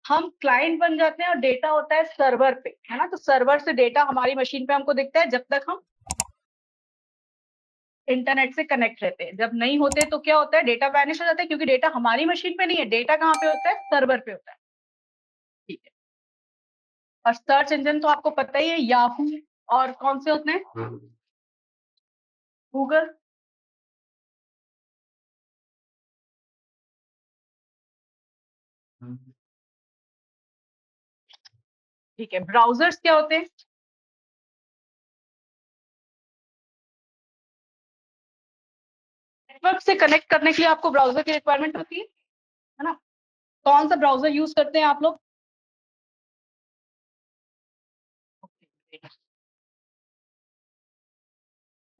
हम क्लाइंट बन जाते हैं और डेटा होता है सर्वर पे, है ना। तो सर्वर से डेटा हमारी मशीन पे हमको दिखता है जब तक हम इंटरनेट से कनेक्ट रहते हैं। जब नहीं होते तो क्या होता है, डेटा वैनिश हो जाता है, क्योंकि डेटा हमारी मशीन पे नहीं है, डेटा कहाँ पे होता है, सर्वर पे होता है। ठीक है। और सर्च इंजन तो आपको पता ही है, याहू और कौन से होते हैं, गूगल। ठीक है। ब्राउजर्स क्या होते हैं, नेटवर्क से कनेक्ट करने के लिए आपको ब्राउजर की रिक्वायरमेंट होती है ना। कौन सा ब्राउजर यूज करते हैं आप लोग?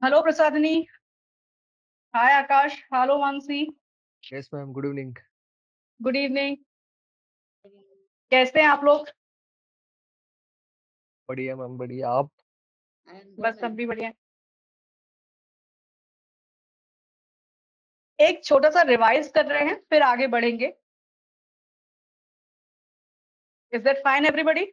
Hello Prasadni. Hi Akash. Hello Mansi. Yes ma'am, good evening. Good evening. कैसे हैं आप लोग? बढ़िया मैम, बढ़िया। आप? बस सब भी बढ़िया। एक छोटा सा रिवाइज कर रहे हैं, फिर आगे बढ़ेंगे। Is that fine everybody?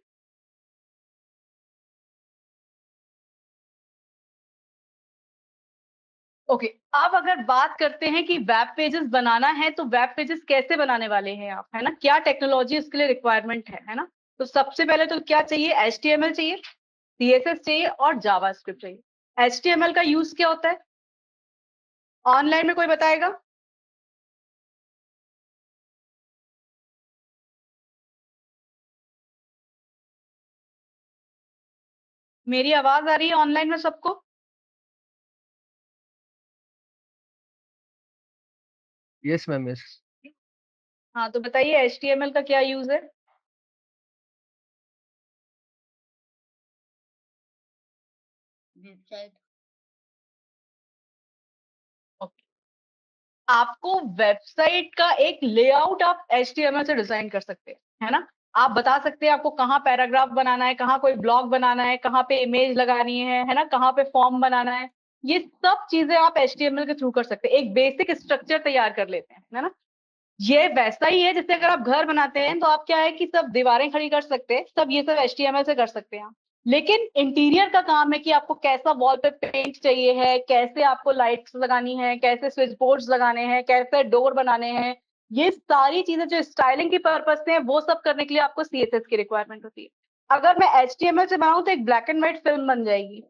Okay. अब अगर बात करते हैं कि वेब पेजेस बनाना है, तो वेब पेजेस कैसे बनाने वाले हैं आप, है ना, क्या टेक्नोलॉजी इसके लिए रिक्वायरमेंट है ना। तो सबसे पहले तो क्या चाहिए, HTML चाहिए, CSS चाहिए और जावास्क्रिप्ट चाहिए। HTML का यूज क्या होता है, ऑनलाइन में कोई बताएगा? मेरी आवाज आ रही है ऑनलाइन में सबको? Yes ma'am, yes. हाँ, तो बताइए HTML का क्या यूज है? वेबसाइट। ओके। आपको वेबसाइट का एक लेआउट आप HTML से डिजाइन कर सकते हैं, है ना। आप बता सकते हैं आपको कहाँ पैराग्राफ बनाना है, कहाँ कोई ब्लॉग बनाना है, कहाँ पे इमेज लगानी है ना, कहाँ पे फॉर्म बनाना है। ये सब चीजें आप HTML के थ्रू कर सकते हैं, एक बेसिक स्ट्रक्चर तैयार कर लेते हैं, है ना। ये वैसा ही है जैसे अगर आप घर बनाते हैं तो आप क्या है कि सब दीवारें खड़ी कर सकते हैं, सब ये सब HTML से कर सकते हैं आप। लेकिन इंटीरियर का काम है कि आपको कैसा वॉल पे पेंट चाहिए है, कैसे आपको लाइट्स लगानी है, कैसे स्विच बोर्ड्स लगाने हैं, कैसे डोर बनाने हैं। ये सारी चीजें जो स्टाइलिंग की पर्पज से है, वो सब करने के लिए आपको CSS की रिक्वायरमेंट होती है। अगर मैं HTML से बनाऊं तो एक ब्लैक एंड व्हाइट फिल्म बन जाएगी,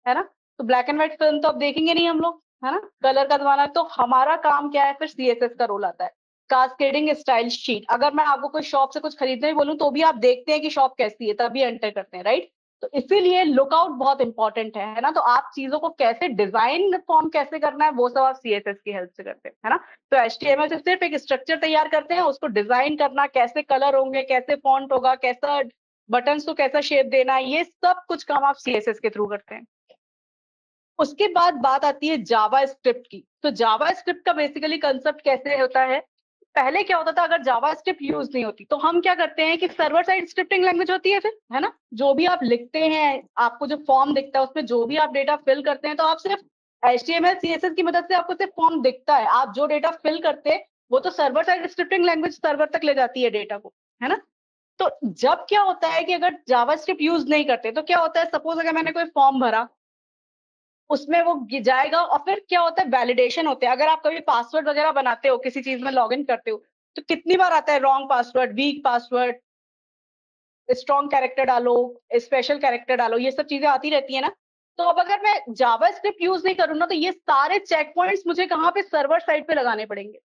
है ना। तो ब्लैक एंड व्हाइट फिल्म तो अब देखेंगे नहीं हम लोग, है ना, कलर का जमाना है। तो हमारा काम क्या है, फिर CSS का रोल आता है, कास्केडिंग स्टाइल शीट। अगर मैं आपको कोई शॉप से कुछ खरीदने ही बोलूं तो भी आप देखते हैं कि शॉप कैसी है, तभी एंटर करते हैं, राइट। तो इसीलिए लुकआउट बहुत इंपॉर्टेंट है ना। तो आप चीजों को कैसे डिजाइन फॉर्म कैसे करना है, वो सब आप CSS की हेल्प से करते हैं, है ना। तो HTML से सिर्फ एक स्ट्रक्चर तैयार करते हैं, उसको डिजाइन करना, कैसे कलर होंगे, कैसे फॉन्ट होगा, कैसा बटन्स को कैसा शेप देना, ये सब कुछ काम आप CSS के थ्रू करते हैं। उसके बाद बात आती है जावा स्क्रिप्ट की। तो जावा स्क्रिप्ट का बेसिकली कंसेप्ट कैसे होता है, पहले क्या होता था, अगर जावा स्क्रिप्ट यूज नहीं होती तो हम क्या करते हैं कि सर्वर साइड स्क्रिप्टिंग लैंग्वेज होती है फिर, है ना। जो भी आप लिखते हैं, आपको जो फॉर्म दिखता है उसमें जो भी आप डेटा फिल करते हैं, तो आप सिर्फ HTML CSS की मदद से आपको सिर्फ फॉर्म दिखता है। आप जो डेटा फिल करते हैं वो तो server side scripting language server तक ले जाती है डेटा को, है ना। तो जब क्या होता है कि अगर जावास्क्रिप्ट यूज नहीं करते तो क्या होता है, सपोज अगर मैंने कोई फॉर्म भरा, उसमें वो जाएगा और फिर क्या होता है, वैलिडेशन होते हैं। अगर आप कभी पासवर्ड वगैरह बनाते हो, किसी चीज में लॉग इन करते हो, तो कितनी बार आता है wrong password, week password, strong character डालो, स्पेशल कैरेक्टर डालो, ये सब चीजें आती रहती है ना। तो अब अगर मैं जावास्क्रिप्ट यूज नहीं करूँ ना, तो ये सारे चेक पॉइंट्स मुझे कहाँ पे, सर्वर साइड पे लगाने पड़ेंगे।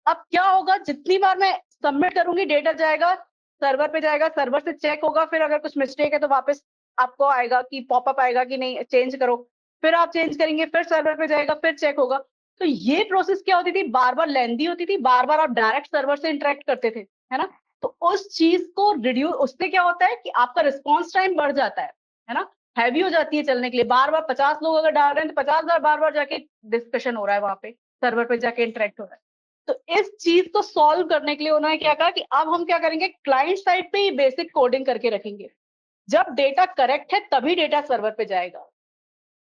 अब क्या होगा, जितनी बार मैं सबमिट करूंगी डेटा जाएगा, सर्वर पे जाएगा, सर्वर से चेक होगा, फिर अगर कुछ मिस्टेक है तो वापस आपको आएगा कि पॉपअप आएगा कि नहीं चेंज करो। फिर आप चेंज करेंगे, फिर सर्वर पे जाएगा, फिर चेक होगा। तो ये प्रोसेस क्या होती थी, बार बार लेंदी होती थी, बार बार आप डायरेक्ट सर्वर से इंटरेक्ट करते थे, है ना। तो उस चीज को रिड्यूस, उससे क्या होता है कि आपका रिस्पॉन्स टाइम बढ़ जाता है ना, हैवी हो जाती है चलने के लिए। बार बार 50 लोग अगर डाल रहे हैं तो 50 बार बार जाके डिस्कशन हो रहा है, वहां पे सर्वर पे जाके इंटरेक्ट हो रहा है। तो इस चीज को सॉल्व करने के लिए उन्होंने क्या कहा कि अब हम क्या करेंगे, क्लाइंट साइड पे ही बेसिक कोडिंग करके रखेंगे। जब डेटा करेक्ट है तभी डेटा सर्वर पे जाएगा।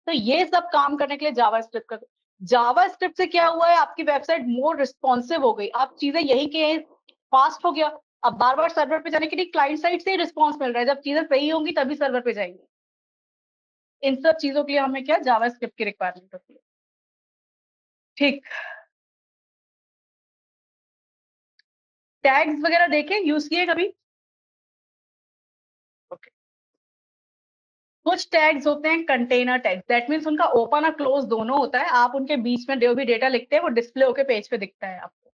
तो ये सब काम करने के लिए जावास्क्रिप्ट से क्या हुआ है, आपकी वेबसाइट मोर रिस्पॉन्सिव हो गई। आप चीजें यही के फास्ट हो गया। अब बार बार सर्वर पे जाने के लिए क्लाइंट साइड से ही रिस्पॉन्स मिल रहा है, जब चीजें सही होंगी तभी सर्वर पे जाएंगी। इन सब चीजों के लिए हमें क्या जावास्क्रिप्ट की रिक्वायरमेंट होती है। ठीक, टैग्स वगैरह देखे, यूज किए कभी? ओके, कुछ टैग्स होते हैं कंटेनर टैग्स, दैट मीन्स उनका ओपन और क्लोज दोनों होता है, आप उनके बीच में जो भी डेटा लिखते हैं वो डिस्प्ले होकर पेज पे दिखता है आपको।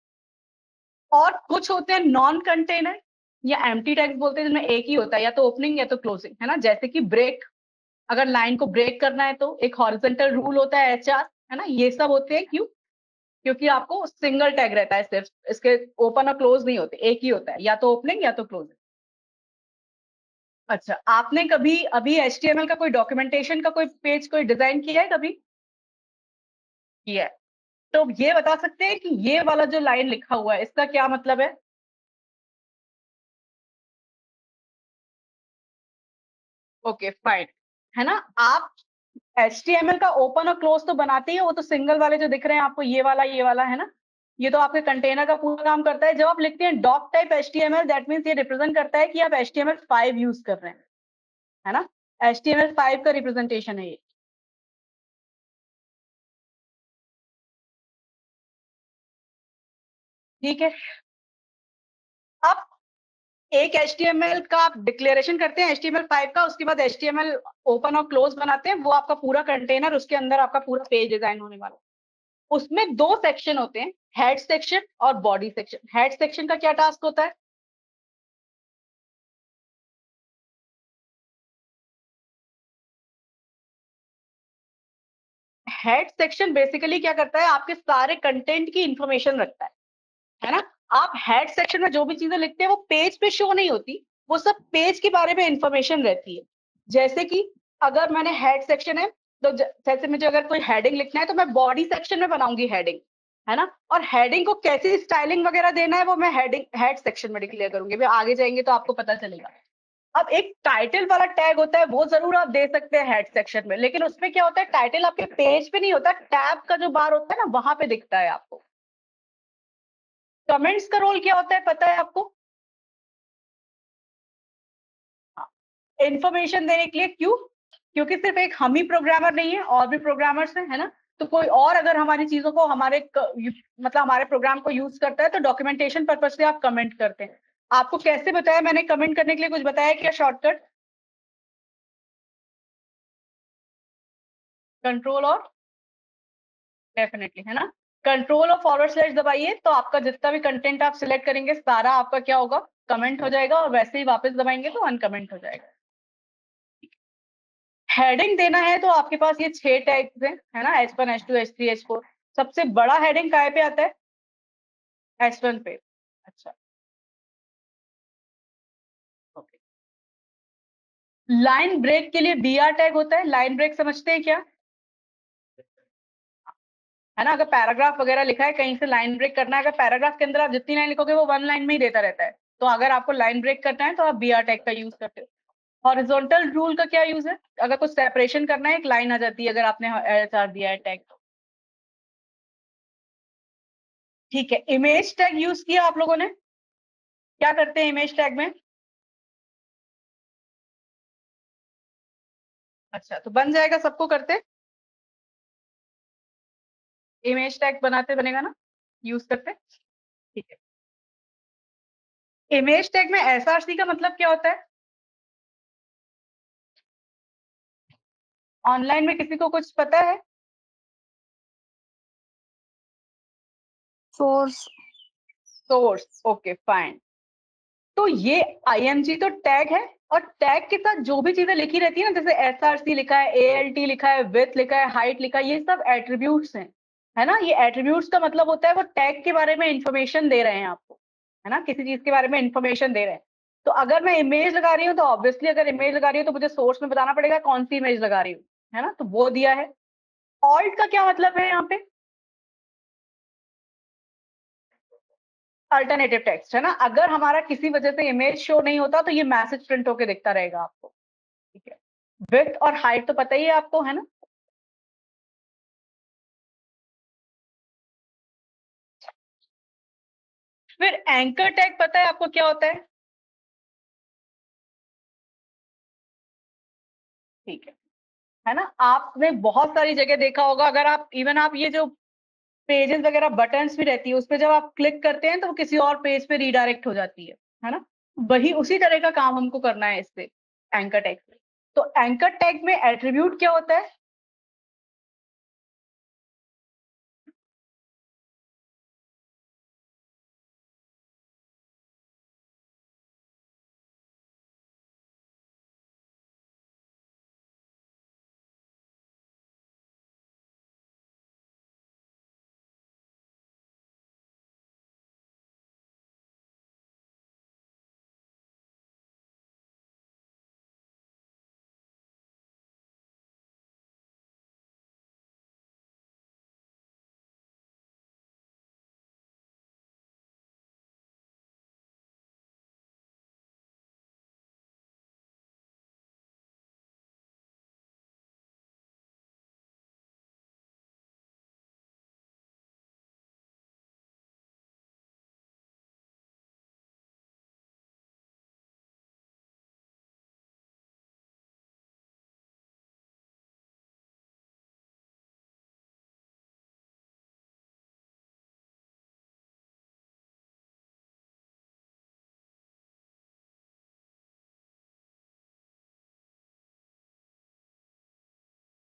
और कुछ होते हैं नॉन कंटेनर या एम्प्टी टैग्स बोलते हैं, जिनमें एक ही होता है, या तो ओपनिंग या तो क्लोजिंग, है ना। जैसे कि ब्रेक, अगर लाइन को ब्रेक करना है तो एक हॉरिजॉन्टल रूल होता है HR, है ना। ये सब होते हैं, क्यों? क्योंकि आपको सिंगल टैग रहता है, सिर्फ इसके ओपन और क्लोज नहीं होते, एक ही होता है, या तो ओपनिंग या तो क्लोजिंग। अच्छा, आपने कभी अभी HTML का कोई डॉक्यूमेंटेशन का कोई पेज कोई डिजाइन किया है कभी? किया है। तो ये बता सकते हैं कि ये वाला जो लाइन लिखा हुआ है इसका क्या मतलब है? ओके फाइन, है ना। आप HTML का ओपन और क्लोज तो बनाते ही हो, वो तो सिंगल वाले जो दिख रहे हैं आपको, ये वाला है ना, ये तो आपके कंटेनर का पूरा काम करता है। जब आप लिखते हैं doc type HTML, that means ये रिप्रेजेंट करता है कि आप HTML5 यूज कर रहे हैं, है ना। HTML5 का रिप्रेजेंटेशन है ये। ठीक है, अब एक HTML का आप डिक्लेरेशन करते हैं HTML5 का, उसके बाद HTML ओपन और क्लोज बनाते हैं, वो आपका पूरा कंटेनर, उसके अंदर आपका पूरा पेज डिजाइन होने वाला है। उसमें दो सेक्शन होते हैं, हेड सेक्शन और बॉडी सेक्शन। हेड सेक्शन का क्या टास्क होता है? हेड सेक्शन बेसिकली क्या करता है, आपके सारे कंटेंट की इंफॉर्मेशन रखता है ना। आप हेड सेक्शन में जो भी चीजें लिखते हैं वो पेज पे शो नहीं होती, वो सब पेज के बारे में इंफॉर्मेशन रहती है। जैसे कि अगर मैंने हेड सेक्शन है, तो जैसे मुझे अगर कोई हेडिंग लिखना है तो मैं बॉडी सेक्शन में बनाऊंगी हेडिंग, है ना। और हेडिंग को कैसी स्टाइलिंग वगैरह देना है वो मैं हेडिंग हेड सेक्शन में डिक्लेयर करूंगी, फिर आगे जाएंगे तो आपको पता चलेगा। अब एक टाइटल वाला टैग होता है, वो जरूर आप दे सकते हैं हेड सेक्शन में, लेकिन उसमें क्या होता है, टाइटल आपके पेज पे नहीं होता, टैब का जो बार होता है ना वहां पे दिखता है आपको। कमेंट्स का रोल क्या होता है पता है आपको? हाँ, इंफॉर्मेशन देने के लिए, क्यों? क्योंकि सिर्फ एक हम ही प्रोग्रामर नहीं है, और भी प्रोग्रामर्स हैं, है ना। तो कोई और अगर हमारी चीजों को मतलब हमारे प्रोग्राम को यूज करता है तो डॉक्यूमेंटेशन पर्पज से आप कमेंट करते हैं। आपको कैसे बताया मैंने कमेंट करने के लिए, कुछ बताया क्या शॉर्टकट? कंट्रोल और डेफिनेटली, है ना। कंट्रोल और फॉरवर्ड स्लैश दबाइए तो आपका जितना भी कंटेंट आप सिलेक्ट करेंगे सारा आपका क्या होगा, कमेंट हो जाएगा, और वैसे ही वापस दबाएंगे तो अनकमेंट हो जाएगा। हेडिंग देना है तो आपके पास ये 6 टैग्स हैं, है ना। H1 H2 H3 H4। सबसे बड़ा हेडिंग काय पे आता है? H1 पे। अच्छा, ओके। लाइन ब्रेक के लिए BR टैग होता है, लाइन ब्रेक समझते हैं क्या? है ना, अगर पैराग्राफ वगैरह लिखा है, कहीं से लाइन ब्रेक करना है, अगर पैराग्राफ के अंदर आप जितनी लाइन लिखोगे वो 1 लाइन में ही देता रहता है, तो अगर आपको लाइन ब्रेक करना है तो आप BR टैग का यूज करते हो। हॉरिजॉन्टल रूल का क्या यूज है? अगर कुछ सेपरेशन करना है, एक लाइन आ जाती है अगर आपने HR दिया है टैग तो। ठीक है, इमेज टैग यूज किया आप लोगों ने? क्या करते हैं इमेज टैग में? अच्छा, तो बन जाएगा, सबको करते इमेज टैग बनाते बनेगा ना, यूज करते। ठीक है, इमेज टैग में SRC का मतलब क्या होता है? ऑनलाइन में किसी को कुछ पता है? सोर्स। Source, okay fine. तो ये IMG तो टैग है, और टैग के साथ जो भी चीजें लिखी रहती है ना, जैसे SRC लिखा है, ALT लिखा है, विड्थ लिखा है, हाइट लिखा है, ये सब एट्रीब्यूट्स हैं, है ना। ये एट्रीब्यूट्स का मतलब होता है वो टैग के बारे में इंफॉर्मेशन दे रहे हैं आपको, है ना, किसी चीज के बारे में इंफॉर्मेशन दे रहे हैं। तो अगर मैं इमेज लगा रही हूँ तो ऑब्वियसली अगर इमेज लगा रही हूँ तो मुझे सोर्स में बताना पड़ेगा कौन सी इमेज लगा रही हूँ, है ना, तो वो दिया है। ऑल्ट का क्या मतलब है यहाँ पे? अल्टरनेटिव टेक्स्ट, है ना। अगर हमारा किसी वजह से इमेज शो नहीं होता तो ये मैसेज प्रिंट होके दिखता रहेगा आपको। ठीक है, विड्थ और हाइट तो पता ही है आपको, है ना। फिर एंकर टैग पता है आपको क्या होता ठीक है ना? आपने बहुत सारी जगह देखा होगा, अगर आप इवन आप ये जो पेजेस वगैरह बटन्स भी रहती है, उस पे जब आप क्लिक करते हैं तो वो किसी और पेज पे रीडायरेक्ट हो जाती है ना? वही उसी तरह का काम हमको करना है इससे, एंकर टैग से। तो एंकर टैग में एट्रीब्यूट क्या होता है?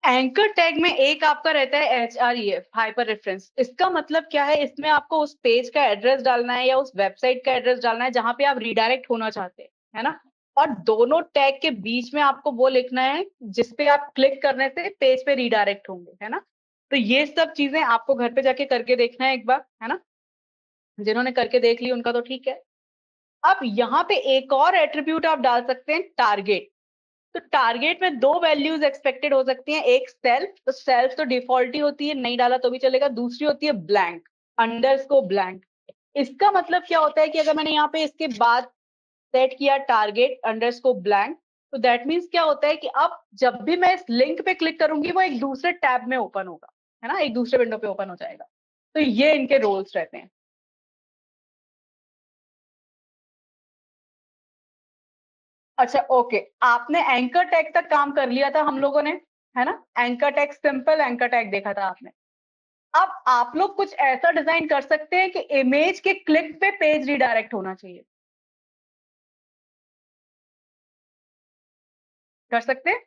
एंकर टैग में एक आपका रहता है HREF, हाइपर रेफरेंस। इसका मतलब क्या है? इसमें आपको उस पेज का एड्रेस डालना है या उस वेबसाइट का एड्रेस डालना है जहां पे आप रिडायरेक्ट होना चाहते हैं, है ना? और दोनों टैग के बीच में आपको वो लिखना है जिसपे आप क्लिक करने से पेज पे रिडायरेक्ट होंगे, है ना? तो ये सब चीजें आपको घर पे जाके करके देखना है एक बार, है ना? जिन्होंने करके देख ली उनका तो ठीक है। अब यहाँ पे एक और एट्रीब्यूट आप डाल सकते हैं, टारगेट। तो टारगेट में दो वैल्यूज एक्सपेक्टेड हो सकती हैं, एक सेल्फ, तो सेल्फ तो डिफॉल्ट ही होती है, नहीं डाला तो भी चलेगा। दूसरी होती है ब्लैंक, अंडरस्कोर ब्लैंक। इसका मतलब क्या होता है कि अगर मैंने यहाँ पे इसके बाद सेट किया टारगेट अंडरस्कोर ब्लैंक, तो दैट मीन्स क्या होता है कि अब जब भी मैं इस लिंक पे क्लिक करूंगी वो एक दूसरे टैब में ओपन होगा, है ना? एक दूसरे विंडो पे ओपन हो जाएगा। तो ये इनके रोल्स रहते हैं। अच्छा, ओके। आपने एंकर टैग तक काम कर लिया था हम लोगों ने, है ना? Anchor tag, simple anchor tag देखा था आपने। अब आप लोग कुछ ऐसा डिजाइन कर सकते हैं कि इमेज के क्लिक पे पेज रिडायरेक्ट होना चाहिए। कर सकते हैं?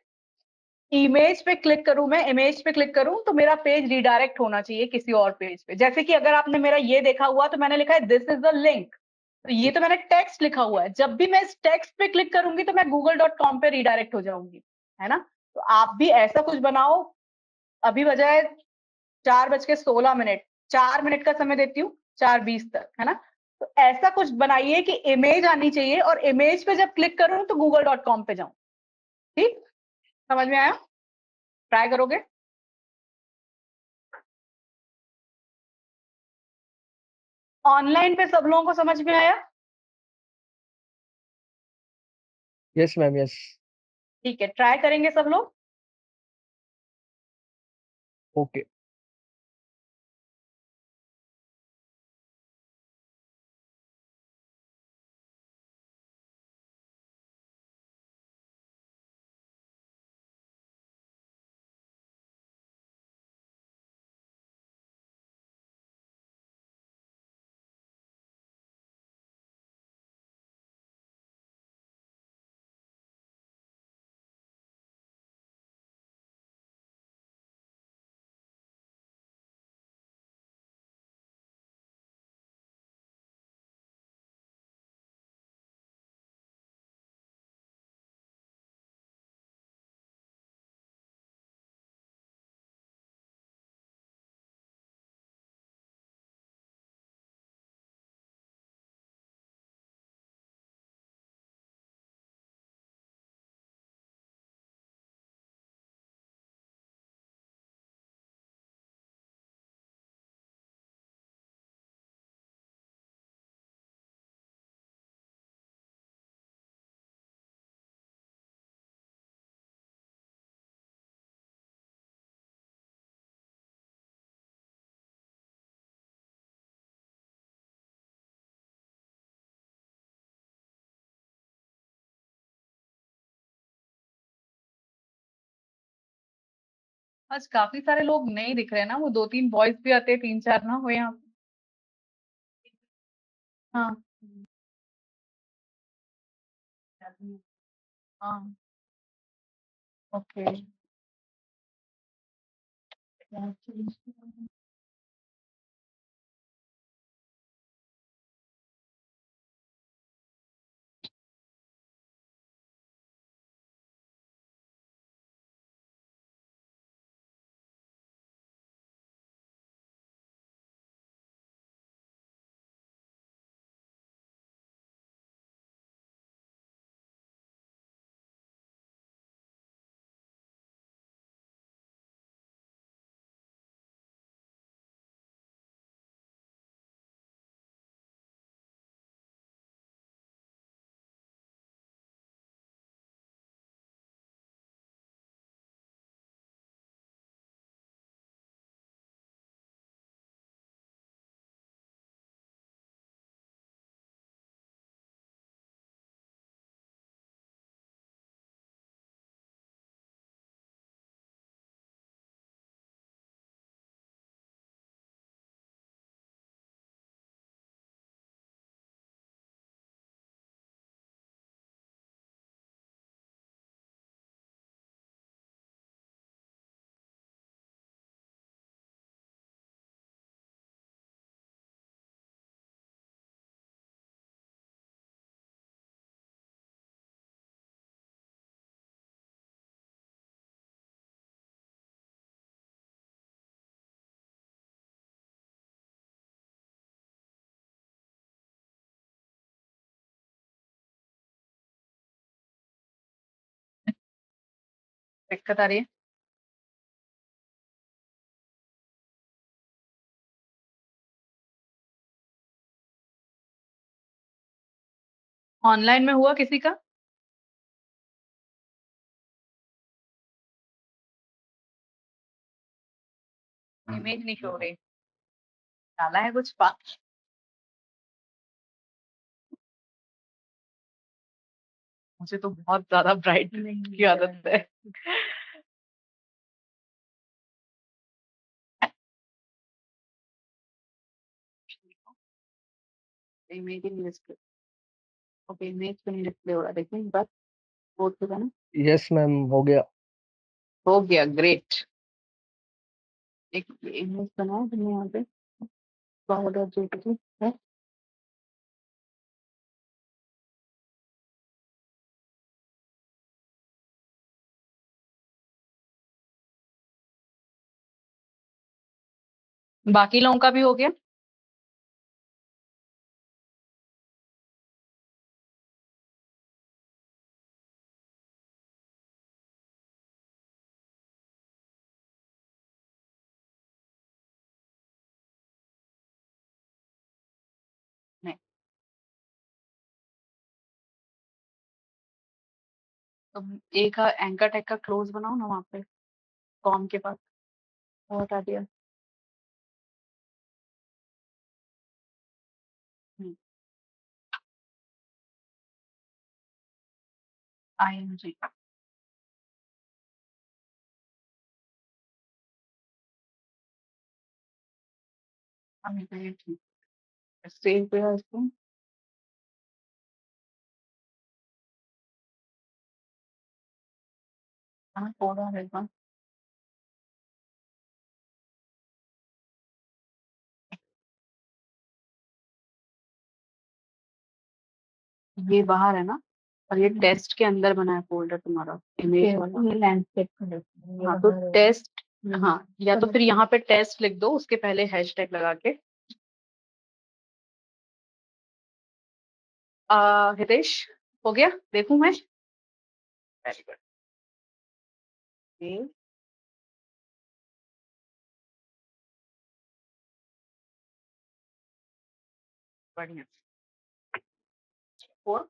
इमेज पे क्लिक करूं, मैं इमेज पे क्लिक करूं तो मेरा पेज रिडायरेक्ट होना चाहिए किसी और पेज पे। जैसे कि अगर आपने मेरा ये देखा हुआ तो मैंने लिखा है दिस इज द लिंक, तो ये तो मैंने टेक्स्ट लिखा हुआ है। जब भी मैं इस टेक्स्ट पे क्लिक करूंगी तो मैं google.com पे रिडायरेक्ट हो जाऊंगी, है ना? तो आप भी ऐसा कुछ बनाओ। अभी बजाय 4:16, 4 मिनट का समय देती हूँ, 4:20 तक, है ना? तो ऐसा कुछ बनाइए कि इमेज आनी चाहिए और इमेज पे जब क्लिक करूं तो google.com पे जाऊं। ठीक, समझ में आया? ट्राई करोगे? ऑनलाइन पे सब लोगों को समझ में आया? Yes ma'am, yes. ठीक है, ट्राई करेंगे सब लोग। ओके। आज काफी सारे लोग नहीं दिख रहे हैं ना, वो 2-3 बॉयज भी आते हैं, 3-4 ना हो यहाँ पे। हाँ। हाँ। ओके। दिक्कत आ रही है। ऑनलाइन में हुआ किसी का? इमेज नहीं शो हो रही। डाला है कुछ बात? मुझे तो बहुत ज्यादा ब्राइट की आदत है। इमेज ही नहीं डिस्प्ले। ओके, इमेज पे नहीं डिस्प्ले हो रहा, देखिए बस। बोर्ड पे था ना। यस मैम, हो गया। हो गया, ग्रेट। एक इमेज बनाया तुमने यहाँ पे, पाउडर जेपीजी है। बाकी लोगों का भी हो गया। नहीं। तो एक एंकर टैग का क्लोज बनाओ ना वहाँ पे, कॉम के पास। वो हटा दिया। ING। सेव पे है इसको। हाँ, कोड आ रहेगा। ये बाहर है ना, और ये टेस्ट के अंदर बना है फोल्डर तुम्हारा, इमेज वाला। ये लैंडस्केप का है। हाँ, तो टेस्ट। हाँ, या तो फिर यहाँ पे टेस्ट लिख दो, उसके पहले हैशटैग लगा के। हितेश, हो गया? देखूं मैं? Very good. बढ़िया। और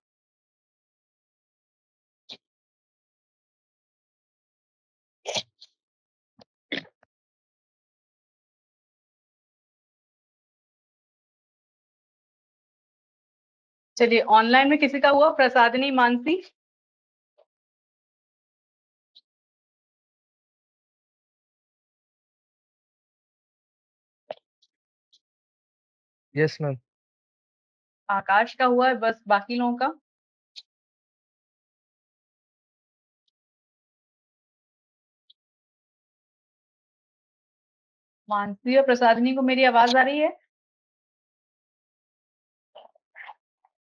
चलिए, ऑनलाइन में किसी का हुआ? प्रसादनी मानसी। Yes ma'am. आकाश का हुआ है, बस बाकी लोगों का। मानसी और प्रसादिनी को मेरी आवाज आ रही है?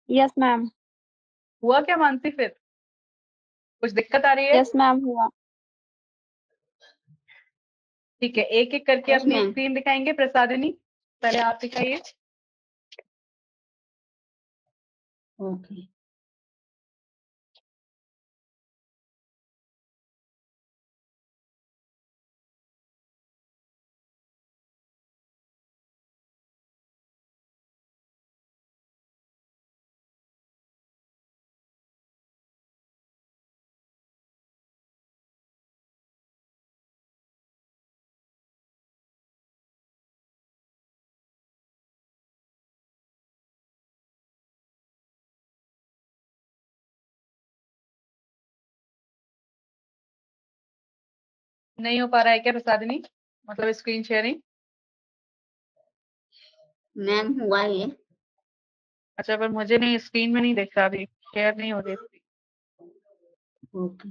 Yes ma'am. हुआ क्या मानसी फिर? कुछ दिक्कत आ रही है? यस मैम हुआ। ठीक है, एक एक करके Yes, अपनी ma'am. स्क्रीन दिखाएंगे। प्रसादिनी, पहले आप दिखाइए। ओके। नहीं हो पा रहा है क्या प्रसादिनी, मतलब स्क्रीन शेयरिंग? मैम हुआ है। अच्छा, पर मुझे नहीं, स्क्रीन में नहीं दिख रहा, अभी शेयर नहीं हो रही। ओके।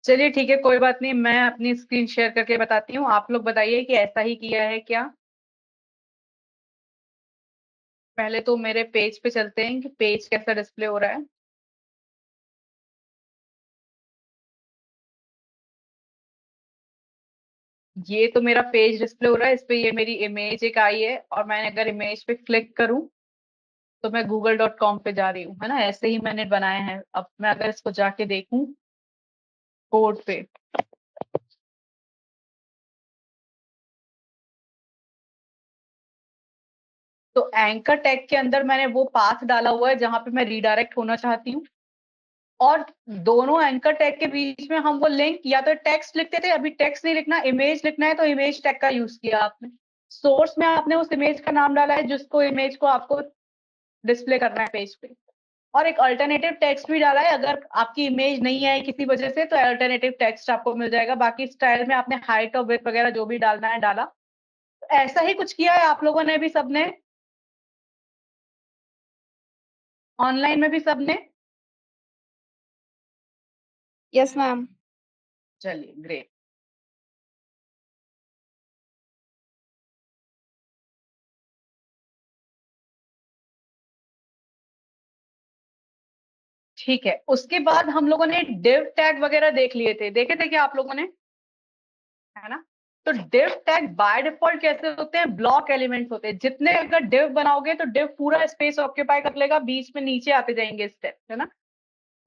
चलिए ठीक है, कोई बात नहीं, मैं अपनी स्क्रीन शेयर करके बताती हूँ। आप लोग बताइए कि ऐसा ही किया है क्या। पहले तो मेरे पेज पे चलते हैं कि पेज कैसा डिस्प्ले हो रहा है। ये तो मेरा पेज डिस्प्ले हो रहा है, इस पे ये मेरी इमेज एक आई है, और मैंने अगर इमेज पे क्लिक करूं तो मैं google.com पे जा रही हूँ, है ना। ऐसे ही मैंने बनाया है। अब मैं अगर इसको जाके देखूं कोड पे, तो एंकर टैग के अंदर मैंने वो पाथ डाला हुआ है जहां पे मैं रीडायरेक्ट होना चाहती हूँ। और दोनों एंकर टैग के बीच में हम वो लिंक, या तो टेक्स्ट लिखते थे, अभी टेक्स्ट नहीं लिखना, इमेज लिखना है तो इमेज टैग का यूज किया आपने। सोर्स में आपने उस इमेज का नाम डाला है जिसको इमेज को आपको डिस्प्ले करना है पेज पे। और एक अल्टरनेटिव टेक्स्ट भी डाला है, अगर आपकी इमेज नहीं है किसी वजह से तो अल्टरनेटिव टेक्स्ट आपको मिल जाएगा। बाकी स्टाइल में आपने हाइट और विड्थ वगैरह जो भी डालना है डाला। तो ऐसा ही कुछ किया है आप लोगों ने भी, सबने ऑनलाइन में भी सबने? Yes ma'am. चलिए ग्रेट। ठीक है, उसके बाद हम लोगों ने डिव टैग वगैरह देख लिए थे, देखे थे क्या आप लोगों ने, है ना। तो डिव टैग बाय डिफॉल्ट कैसे होते हैं, ब्लॉक एलिमेंट्स होते हैं। जितने अगर डिव बनाओगे तो डिव पूरा स्पेस ऑक्यूपाई कर लेगा, बीच में नीचे आते जाएंगे स्टेप, है ना।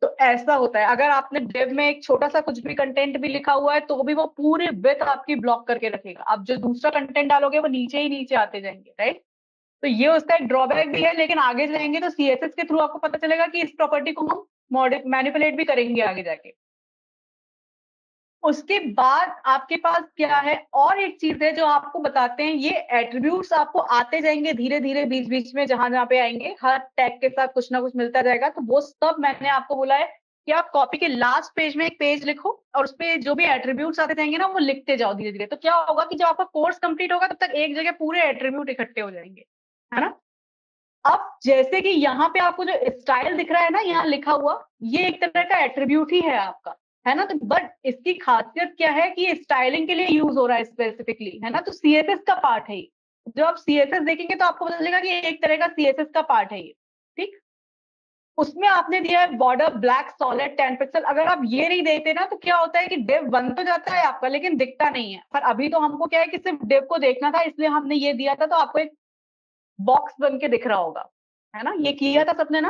तो ऐसा होता है, अगर आपने डिव में एक छोटा सा कुछ भी कंटेंट भी लिखा हुआ है तो भी वो पूरी विड्थ आपकी ब्लॉक करके रखेगा। आप जो दूसरा कंटेंट डालोगे वो नीचे ही नीचे आते जाएंगे, राइट। तो ये उसका एक ड्रॉबैक भी है, लेकिन आगे जाएंगे तो सीएसएस के थ्रू आपको पता चलेगा कि इस प्रॉपर्टी को हम मैनिपुलेट भी करेंगे आगे जाके। उसके बाद आपके पास क्या है, और एक चीज है जो आपको बताते हैं, ये एट्रीब्यूट्स आपको आते जाएंगे धीरे धीरे बीच बीच में, जहां जहां पे आएंगे हर टैग के साथ कुछ ना कुछ मिलता जाएगा। तो वो सब मैंने आपको बोला है कि आप कॉपी के लास्ट पेज में एक पेज लिखो और उसपे जो भी एट्रीब्यूट्स आते जाएंगे ना वो लिखते जाओ धीरे धीरे। तो क्या होगा कि जब आपका कोर्स कंप्लीट होगा तब तक एक जगह पूरे एट्रीब्यूट इकट्ठे हो जाएंगे, है ना। अब जैसे कि यहाँ पे आपको जो स्टाइल दिख रहा है ना, यहाँ लिखा हुआ, ये एक तरह का एट्रीब्यूट ही है आपका, है ना। तो बट इसकी खासियत क्या है कि स्टाइलिंग के लिए यूज हो रहा है स्पेसिफिकली, है ना। तो सीएसएस का पार्ट है ये। जब आप सीएसएस देखेंगे तो आपको पता चलेगा कि एक तरह का सीएसएस का पार्ट है ये, ठीक। उसमें आपने दिया है बॉर्डर ब्लैक सॉलिड 10 पिक्सल। अगर आप ये नहीं देते ना तो क्या होता है कि डिव बन तो जाता है आपका लेकिन दिखता नहीं है। पर अभी तो हमको क्या है कि सिर्फ डिव को देखना था, इसलिए हमने ये दिया था, तो आपको एक बॉक्स बन के दिख रहा होगा, है ना। ये किया था सबने ना।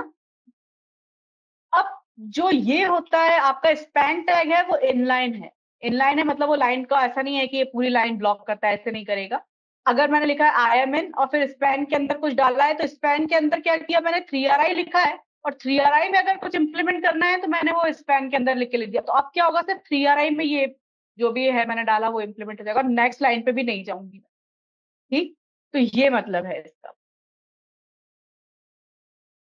अब जो ये होता है आपका स्पैन टैग है वो इनलाइन है। इनलाइन है मतलब वो लाइन का ऐसा नहीं है कि ये पूरी लाइन ब्लॉक करता है, ऐसे नहीं करेगा। अगर मैंने लिखा है आई एम इन और फिर स्पैन के अंदर कुछ डाला है तो स्पैन के अंदर क्या किया मैंने, 3RI लिखा है। और 3RI में अगर कुछ इंप्लीमेंट करना है तो मैंने वो स्पैन के अंदर लिख के लिख दिया। तो अब क्या होगा, सिर्फ 3RI में ये जो भी है मैंने डाला वो इंप्लीमेंट हो जाएगा, नेक्स्ट लाइन पे भी नहीं जाऊंगी, ठीक। तो ये मतलब है इसका।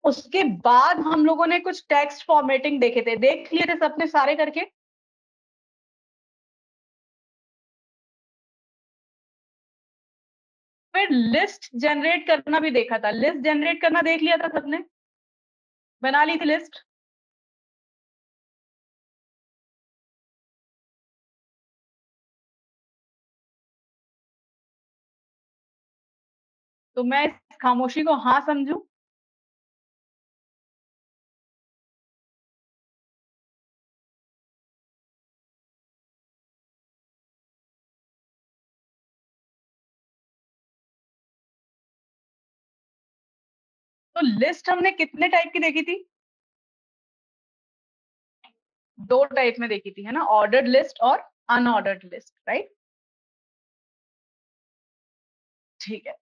उसके बाद हम लोगों ने कुछ टेक्स्ट फॉर्मेटिंग देखे थे, देख लिए थे सबने सारे करके? फिर लिस्ट जनरेट करना भी देखा था, लिस्ट जनरेट करना देख लिया था सबने? बना ली थी लिस्ट? तो मैं इस खामोशी को हाँ समझूं? तो लिस्ट हमने कितने टाइप की देखी थी? 2 टाइप में देखी थी, है ना? ऑर्डर्ड लिस्ट और अनऑर्डर्ड लिस्ट, राइट? ठीक है।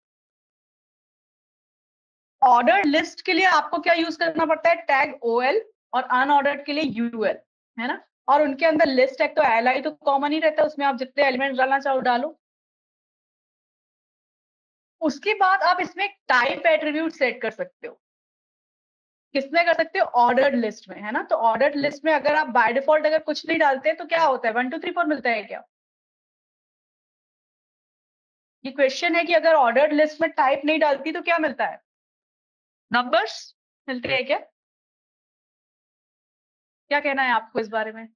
ऑर्डर्ड लिस्ट के लिए आपको क्या यूज करना पड़ता है? टैग OL, और अनऑर्डर्ड के लिए UL, है ना? और उनके अंदर लिस्ट टैग तो LI तो कॉमन ही रहता है, उसमें आप जितने एलिमेंट डालना चाहो डालो। उसके बाद आप इसमें टाइप एट्रीब्यूट सेट कर सकते हो। किसमें कर सकते हो? ऑर्डर्ड लिस्ट में, है ना? तो ऑर्डर्ड लिस्ट में अगर आप बाय डिफॉल्ट अगर कुछ नहीं डालते तो क्या होता है? 1 2 3 4 मिलता है क्या? ये क्वेश्चन है कि अगर ऑर्डर्ड लिस्ट में टाइप नहीं डालती तो क्या मिलता है? नंबर्स मिलते हैं क्या? क्या कहना है आपको इस बारे में?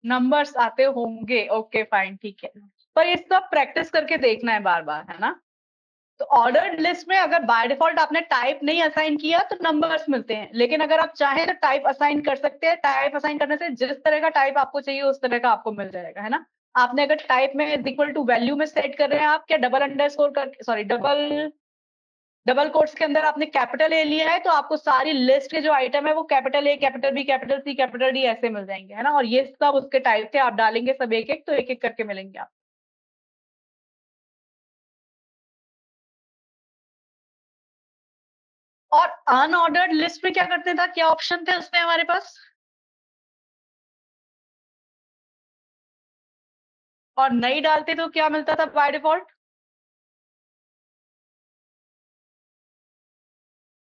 नंबर्स आते होंगे, ओके फाइन, ठीक है। पर ये सब प्रैक्टिस करके देखना है बार बार, है ना? तो ऑर्डर्ड लिस्ट में अगर बाय डिफॉल्ट आपने टाइप नहीं असाइन किया तो नंबर्स मिलते हैं, लेकिन अगर आप चाहें तो टाइप असाइन कर सकते हैं। टाइप असाइन करने से जिस तरह का टाइप आपको चाहिए उस तरह का आपको मिल जाएगा, है ना? आपने अगर टाइप में इज इक्वल टू वैल्यू में सेट कर रहे हैं आप, क्या डबल अंडरस्कोर कर, सॉरी, डबल कोट्स के अंदर आपने कैपिटल ए लिया है तो आपको सारी लिस्ट के जो आइटम है वो capital A, capital B, capital C, capital D ऐसे मिल जाएंगे, है ना? और ये सब उसके टाइप थे, आप डालेंगे सब एक एक तो एक एक करके मिलेंगे आप। और अनऑर्डर्ड लिस्ट में क्या करते था? क्या ऑप्शन थे उसमें हमारे पास? और नहीं डालते तो क्या मिलता था बाय डिफॉल्ट?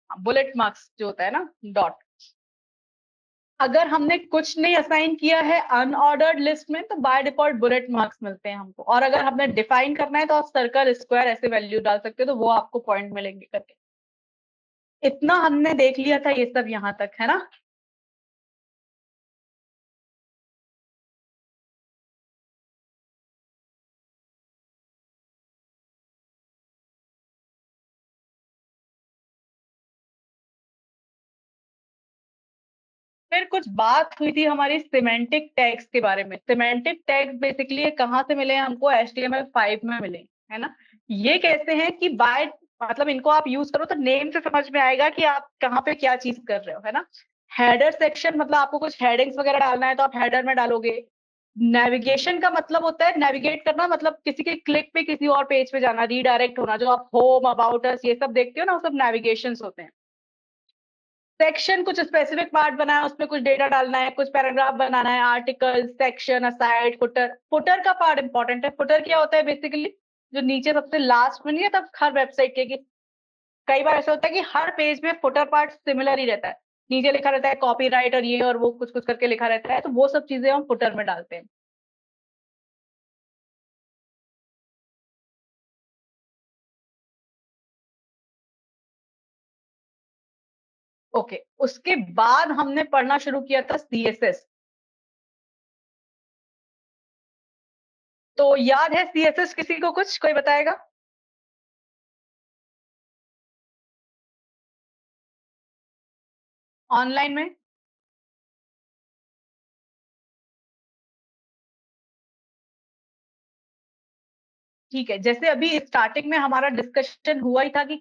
बुलेट मार्क्स जो होता है ना, डॉट। अगर हमने कुछ नहीं असाइन किया है अनऑर्डर्ड लिस्ट में तो बाय डिफॉल्ट बुलेट मार्क्स मिलते हैं हमको। और अगर हमने डिफाइन करना है तो आप सर्कल, स्क्वायर ऐसे वैल्यू डाल सकते हो तो वो आपको पॉइंट मिलेंगे करके। इतना हमने देख लिया था ये सब यहाँ तक, है ना? फिर कुछ बात हुई थी हमारी सिमेंटिक टैग्स के बारे में। सिमेंटिक टैग्स बेसिकली कहाँ से मिले हमको? HTML5 में मिले, है ना? ये कहते हैं कि बाय, मतलब इनको आप यूज करो तो नेम से समझ में आएगा कि आप कहाँ पे क्या चीज कर रहे हो, है ना? हेडर सेक्शन, मतलब आपको कुछ हेडिंग्स वगैरह डालना है तो आप हेडर में डालोगे। नेविगेशन का मतलब होता है नेविगेट करना, मतलब किसी के क्लिक पे किसी और पेज पे जाना, रीडायरेक्ट होना। जो आप होम, अबाउट अस ये सब देखते हो ना, वो सब नेविगेशन होते हैं। सेक्शन कुछ स्पेसिफिक पार्ट बनाया, उसमें कुछ डेटा डालना है, कुछ पैराग्राफ बनाना है, article, section, aside, footer. Footer का पार्ट इंपॉर्टेंट है। फुटर क्या होता है? बेसिकली जो नीचे सबसे लास्ट में नहीं है तब हर वेबसाइट के, कि कई बार ऐसा होता है कि हर पेज में फुटर पार्ट सिमिलर ही रहता है। नीचे लिखा रहता है कॉपीराइट और ये और वो कुछ कुछ करके लिखा रहता है, तो वो सब चीजें हम फुटर में डालते हैं। ओके, उसके बाद हमने पढ़ना शुरू किया था CSS। तो याद है CSS किसी को? कुछ कोई बताएगा? ऑनलाइन में ठीक है। जैसे अभी स्टार्टिंग में हमारा डिस्कशन हुआ ही था कि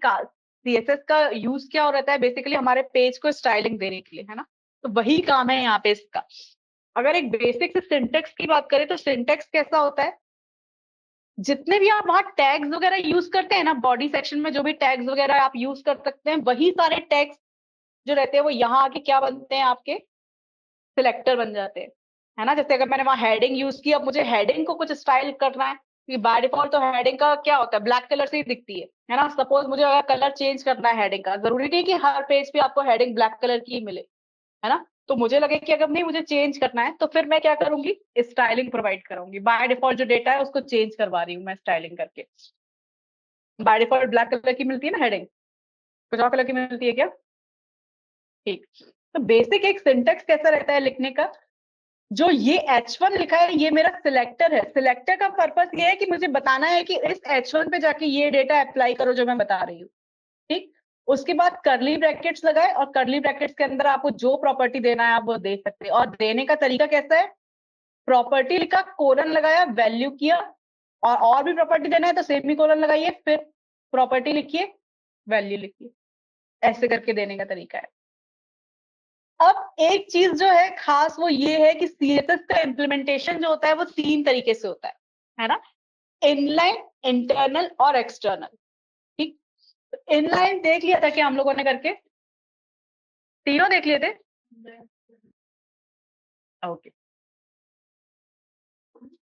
CSS का यूज क्या हो रहता है बेसिकली हमारे पेज को स्टाइलिंग देने के लिए, है ना? तो वही काम है यहाँ पे इसका। अगर एक बेसिक से सिंटेक्स की बात करें तो सिंटेक्स कैसा होता है? जितने भी आप वहां टैग्स वगैरह यूज करते हैं ना, बॉडी सेक्शन में जो भी टैग्स वगैरह आप यूज कर सकते हैं, वही सारे टैग्स जो रहते हैं वो यहाँ आके क्या बनते हैं? आपके सिलेक्टर बन जाते हैं, है ना? जैसे अगर मैंने वहां हेडिंग यूज की, अब मुझे हेडिंग को कुछ स्टाइल करना है कि बाय डिफॉल्ट तो हेडिंग का क्या होता है, ब्लैक कलर से ही दिखती है ना। सपोज मुझे अगर कलर चेंज करना है हेडिंग का, जरूरी नहीं कि हर पेज पे आपको हेडिंग ब्लैक कलर की ही मिले, है ना। तो मुझे लगे कि अगर नहीं मुझे चेंज करना है तो फिर मैं क्या करूंगी, स्टाइलिंग प्रोवाइड करूंगी। बाय डिफॉल्ट जो डेटा है उसको चेंज करवा रही हूँ मैं स्टाइलिंग करके। बाय डिफॉल्ट ब्लैक कलर की मिलती है ना हेडिंग, कुछ और कलर की मिलती है क्या? ठीक। तो बेसिक एक सिंटेक्स कैसा रहता है लिखने का, जो ये H1 लिखा है ये मेरा सिलेक्टर है। सिलेक्टर का पर्पस ये है कि मुझे बताना है कि इस H1 पे जाके ये डेटा अप्लाई करो जो मैं बता रही हूँ। ठीक। उसके बाद करली ब्रैकेट्स लगाए, और करली ब्रैकेट्स के अंदर आपको जो प्रॉपर्टी देना है आप वो दे सकते हैं। और देने का तरीका कैसा है, प्रॉपर्टी लिखा, कोलन लगाया, वैल्यू किया, और भी प्रॉपर्टी देना है तो सेमी कोलन लगाइए, फिर प्रॉपर्टी लिखिए, वैल्यू लिखिए। ऐसे करके देने का तरीका है। अब एक चीज जो है खास वो ये है कि CSS का इम्प्लीमेंटेशन जो होता है वो 3 तरीके से होता है ना। इनलाइन, इंटरनल और एक्सटर्नल। ठीक। इनलाइन देख लिया था क्या हम लोगों ने करके, तीनों देख लिए थे। ओके,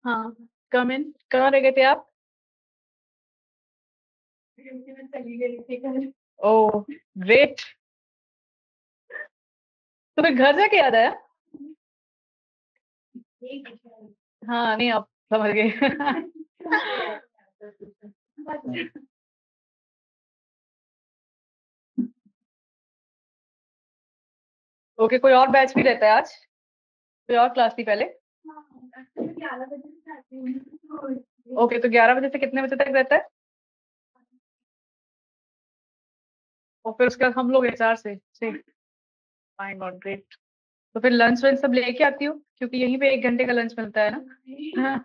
हाँ, कम इन, कहाँ रह गए थे आप? ओह ग्रेट, तुम्हें घर जाके याद आया? हाँ नहीं, आप समझ गए। ओके, कोई और बैच भी रहता है आज? कोई और क्लास थी पहले? ओके, तो 11 बजे से कितने बजे तक रहता है? और फिर उसके बाद हम लोग HR से फाइन, नॉट ग्रेट। तो फिर लंच वंच सब लेके आती हो, क्योंकि यहीं पे 1 घंटे का लंच मिलता है ना। हाँ।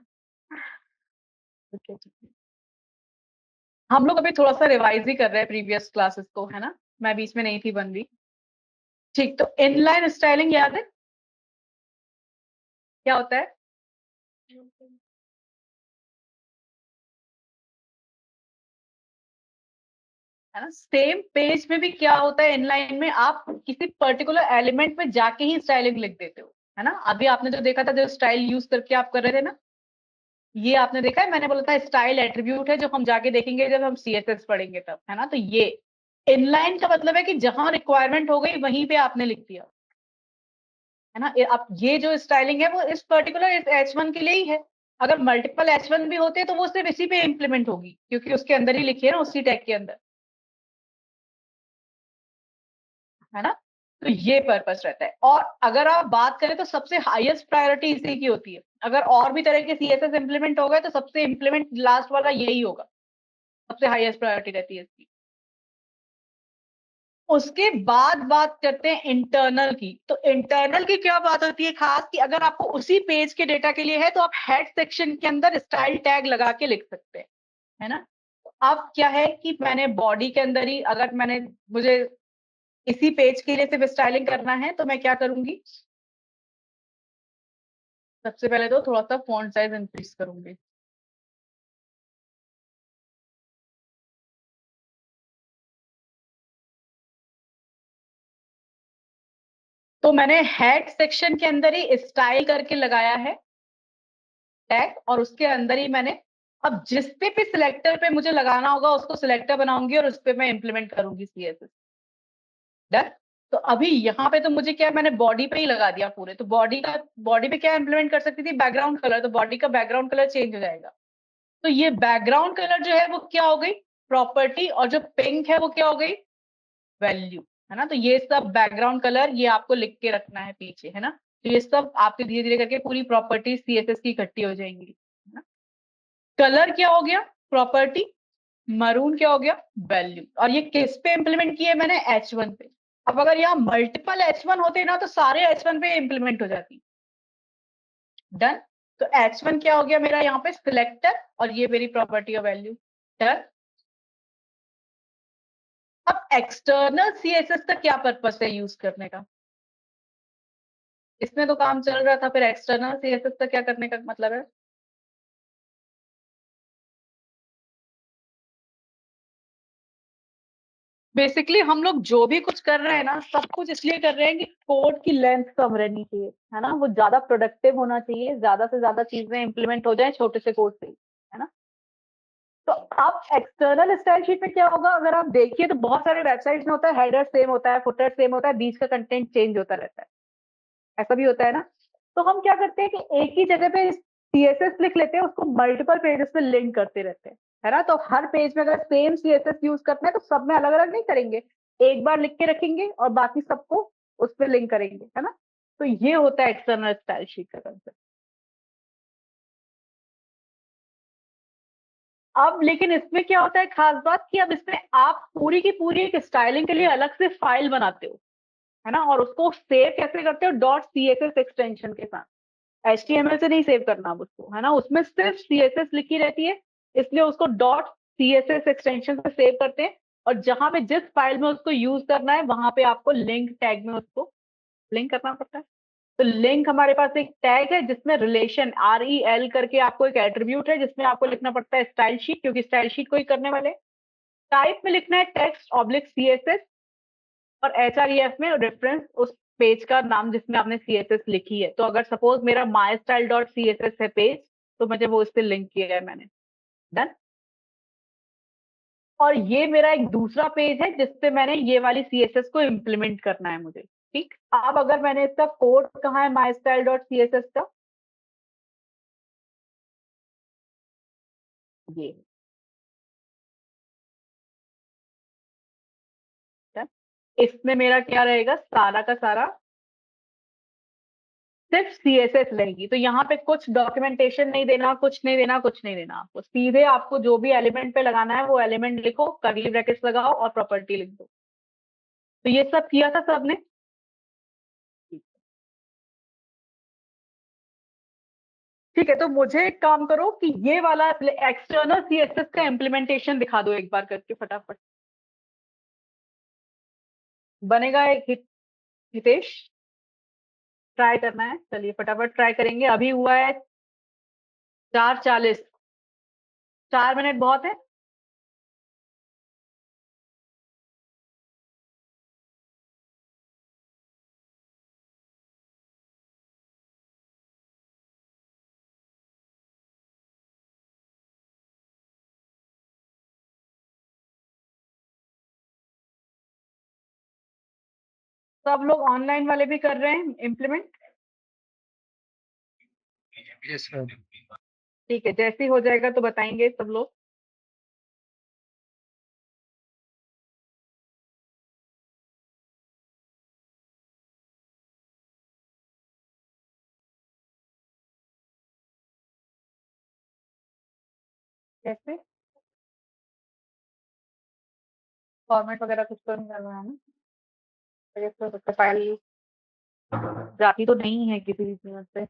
Okay, ठीक है। हम लोग अभी थोड़ा सा रिवाइज ही कर रहे हैं प्रीवियस क्लासेस को, है ना। मैं बीच में नहीं थी बन रही। ठीक, तो इनलाइन स्टाइलिंग याद है क्या होता है? है ना, सेम पेज में भी क्या होता है, इनलाइन में आप किसी पर्टिकुलर एलिमेंट में जाके ही स्टाइलिंग लिख देते हो, है ना। अभी आपने जो देखा था, जो स्टाइल यूज करके आप कर रहे थे ना, ये आपने देखा है, मैंने बोला था स्टाइल एट्रीब्यूट है, जो हम जाके देखेंगे जब हम CSS पढ़ेंगे तब, है ना। तो ये इनलाइन का मतलब है कि जहां रिक्वायरमेंट हो गई वहीं पे आपने लिख दिया, है ना। अब ये जो स्टाइलिंग है वो इस पर्टिकुलर इस H1 के लिए ही है। अगर मल्टीपल H1 भी होते तो वो सिर्फ इसी पे इम्प्लीमेंट होगी, क्योंकि उसके अंदर ही लिखी है ना, उसी टैग के अंदर, है ना। तो ये पर्पस रहता है। और अगर आप बात करें तो सबसे हाईएस्ट प्रायोरिटी इसी की होती है। अगर और भी तरह के CSS इम्प्लीमेंट हो गए तो सबसे इम्प्लीमेंट लास्ट वाला यही होगा, सबसे हाईएस्ट प्रायोरिटी रहती है इसकी। उसके बाद बात करते हैं इंटरनल की। तो इंटरनल की क्या बात होती है खास, कि अगर आपको उसी पेज के डेटा के लिए है तो आप हेड सेक्शन के अंदर स्टाइल टैग लगा के लिख सकते हैं, है ना। अब क्या है कि मैंने बॉडी के अंदर ही, अगर मुझे इसी पेज के लिए सिर्फ स्टाइलिंग करना है तो मैं क्या करूंगी, सबसे पहले तो थोड़ा सा फॉन्ट साइज इंक्रीज करूंगी। तो मैंने हेड सेक्शन के अंदर ही स्टाइल करके लगाया है टैग, और उसके अंदर ही मैंने, अब जिस पे भी सिलेक्टर पे मुझे लगाना होगा उसको सिलेक्टर बनाऊंगी और उस पे मैं इंप्लीमेंट करूंगी CSS। डन। तो अभी यहाँ पे तो मुझे क्या, मैंने बॉडी पे ही लगा दिया पूरे, तो बॉडी पे क्या इंप्लीमेंट कर सकती थी, बैकग्राउंड कलर, तो बॉडी का बैकग्राउंड कलर चेंज हो जाएगा। तो ये बैकग्राउंड कलर जो है वो क्या हो गई, प्रॉपर्टी, और जो पिंक है वो क्या हो गई, वैल्यू, है ना। तो ये सब बैकग्राउंड कलर ये आपको लिख के रखना है पीछे, है ना। तो ये सब आपके धीरे धीरे करके पूरी प्रॉपर्टी CSS की इकट्ठी हो जाएंगी, है ना। कलर क्या हो गया, प्रॉपर्टी, मरून क्या हो गया, वैल्यू। और ये किस पे इंप्लीमेंट किया है मैंने, H1 पे। अब अगर यहाँ मल्टीपल H1 होते ना तो सारे H1 पे इंप्लीमेंट हो जाती। डन। तो H1 क्या हो गया मेरा यहाँ पे, सिलेक्टर, और ये मेरी प्रॉपर्टी और वैल्यू। डन। अब एक्सटर्नल CSS का क्या पर्पस है यूज करने का, इसमें तो काम चल रहा था, फिर एक्सटर्नल CSS का क्या करने का मतलब है? बेसिकली हम लोग जो भी कुछ कर रहे हैं ना, सब कुछ इसलिए कर रहे हैं कि कोड की लेंथ कम रहनी चाहिए, है ना। वो ज्यादा प्रोडक्टिव होना चाहिए, ज्यादा से ज्यादा चीजें इंप्लीमेंट हो जाए छोटे से कोड से, है ना। तो आप एक्सटर्नल स्टाइल शीट में क्या होगा, अगर आप देखिए तो बहुत सारे वेबसाइट्स में होता है, हेडर सेम होता है, फुटर सेम होता है, बीच का कंटेंट चेंज होता रहता है, ऐसा भी होता है ना। तो हम क्या करते हैं कि एक ही जगह पे सीएसएस लिख लेते हैं, उसको मल्टीपल पेजेस पे लिंक करते रहते हैं, है ना। तो हर पेज में अगर सेम सीएसएस यूज करते हैं तो सब में अलग अलग नहीं करेंगे, एक बार लिख के रखेंगे और बाकी सबको उस पर लिंक करेंगे, है ना। तो ये होता है एक्सटर्नल स्टाइल शीट का कंसेप्ट। अब लेकिन इसमें क्या होता है खास बात, कि अब इसमें आप पूरी की पूरी एक स्टाइलिंग के लिए अलग से फाइल बनाते हो, है ना, और उसको सेव कैसे करते हो, डॉट सीएसएस एक्सटेंशन के साथ। HTML से नहीं सेव करना अब उसको, है ना, उसमें सिर्फ CSS लिखी रहती है, इसलिए उसको डॉट CSS एक्सटेंशन से सेव करते हैं। और जहां पे जिस फाइल में उसको यूज करना है वहां पे आपको लिंक टैग में उसको लिंक करना पड़ता है। तो लिंक हमारे पास एक टैग है जिसमें रिलेशन REL करके आपको एक एट्रीब्यूट है, जिसमें आपको लिखना पड़ता है स्टाइल शीट, क्योंकि स्टाइल शीट को ही करने वाले। टाइप में लिखना है टेक्स्ट ऑब्लिक CSS, और HREF में रेफरेंस उस पेज का नाम जिसमें आपने CSS लिखी है। तो अगर सपोज मेरा mystyle.css है पेज, तो मुझे वो इस पे लिंक किया है मैंने, डन। और ये मेरा एक दूसरा पेज है जिसपे मैंने ये वाली CSS को इम्प्लीमेंट करना है मुझे, ठीक। अब अगर मैंने इसका कोड कहाँ है mystyle.css का, ये डन। इसमें मेरा क्या रहेगा, सारा का सारा सिर्फ CSS रहेगी। तो यहाँ पे कुछ डॉक्यूमेंटेशन नहीं देना, कुछ नहीं देना, कुछ नहीं देना, आपको सीधे आपको जो भी एलिमेंट पे लगाना है वो एलिमेंट लिखो, कर्ली ब्रैकेट्स लगाओ और प्रॉपर्टी लिख दो। तो ये सब किया था सबने। ठीक है, तो मुझे एक काम करो कि ये वाला एक्सटर्नल CSS का इम्प्लीमेंटेशन दिखा दो एक बार करके फटाफट। बनेगा एक हितेश, ट्राई करना है, चलिए फटाफट ट्राई करेंगे। अभी हुआ है 4:40, 4 मिनट बहुत है। सब लोग ऑनलाइन वाले भी कर रहे हैं इम्प्लीमेंट। Yes ma'am. ठीक है, जैसे ही हो जाएगा तो बताएंगे सब लोग। कैसे फॉर्मेट वगैरह कुछ तो नहीं करना है ना, तो ये तो फाइल जाती तो नहीं है किसी भी कीमत से।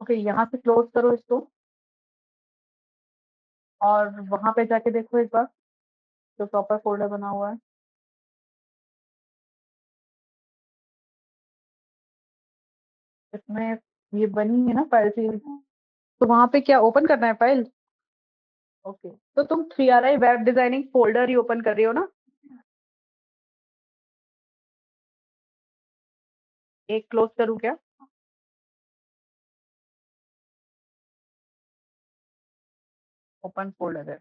ओके, यहाँ से क्लोज करो इसको और वहां पे जाके देखो एक बार जो प्रॉपर फोल्डर बना हुआ है। इसमें ये बनी है ना फाइल सी, तो वहां पे क्या ओपन करना है फाइल। ओके, तो तुम 3RI वेब डिजाइनिंग फोल्डर ही ओपन कर रही हो ना। एक क्लोज करूँ क्या। ओपन फोल्डर है,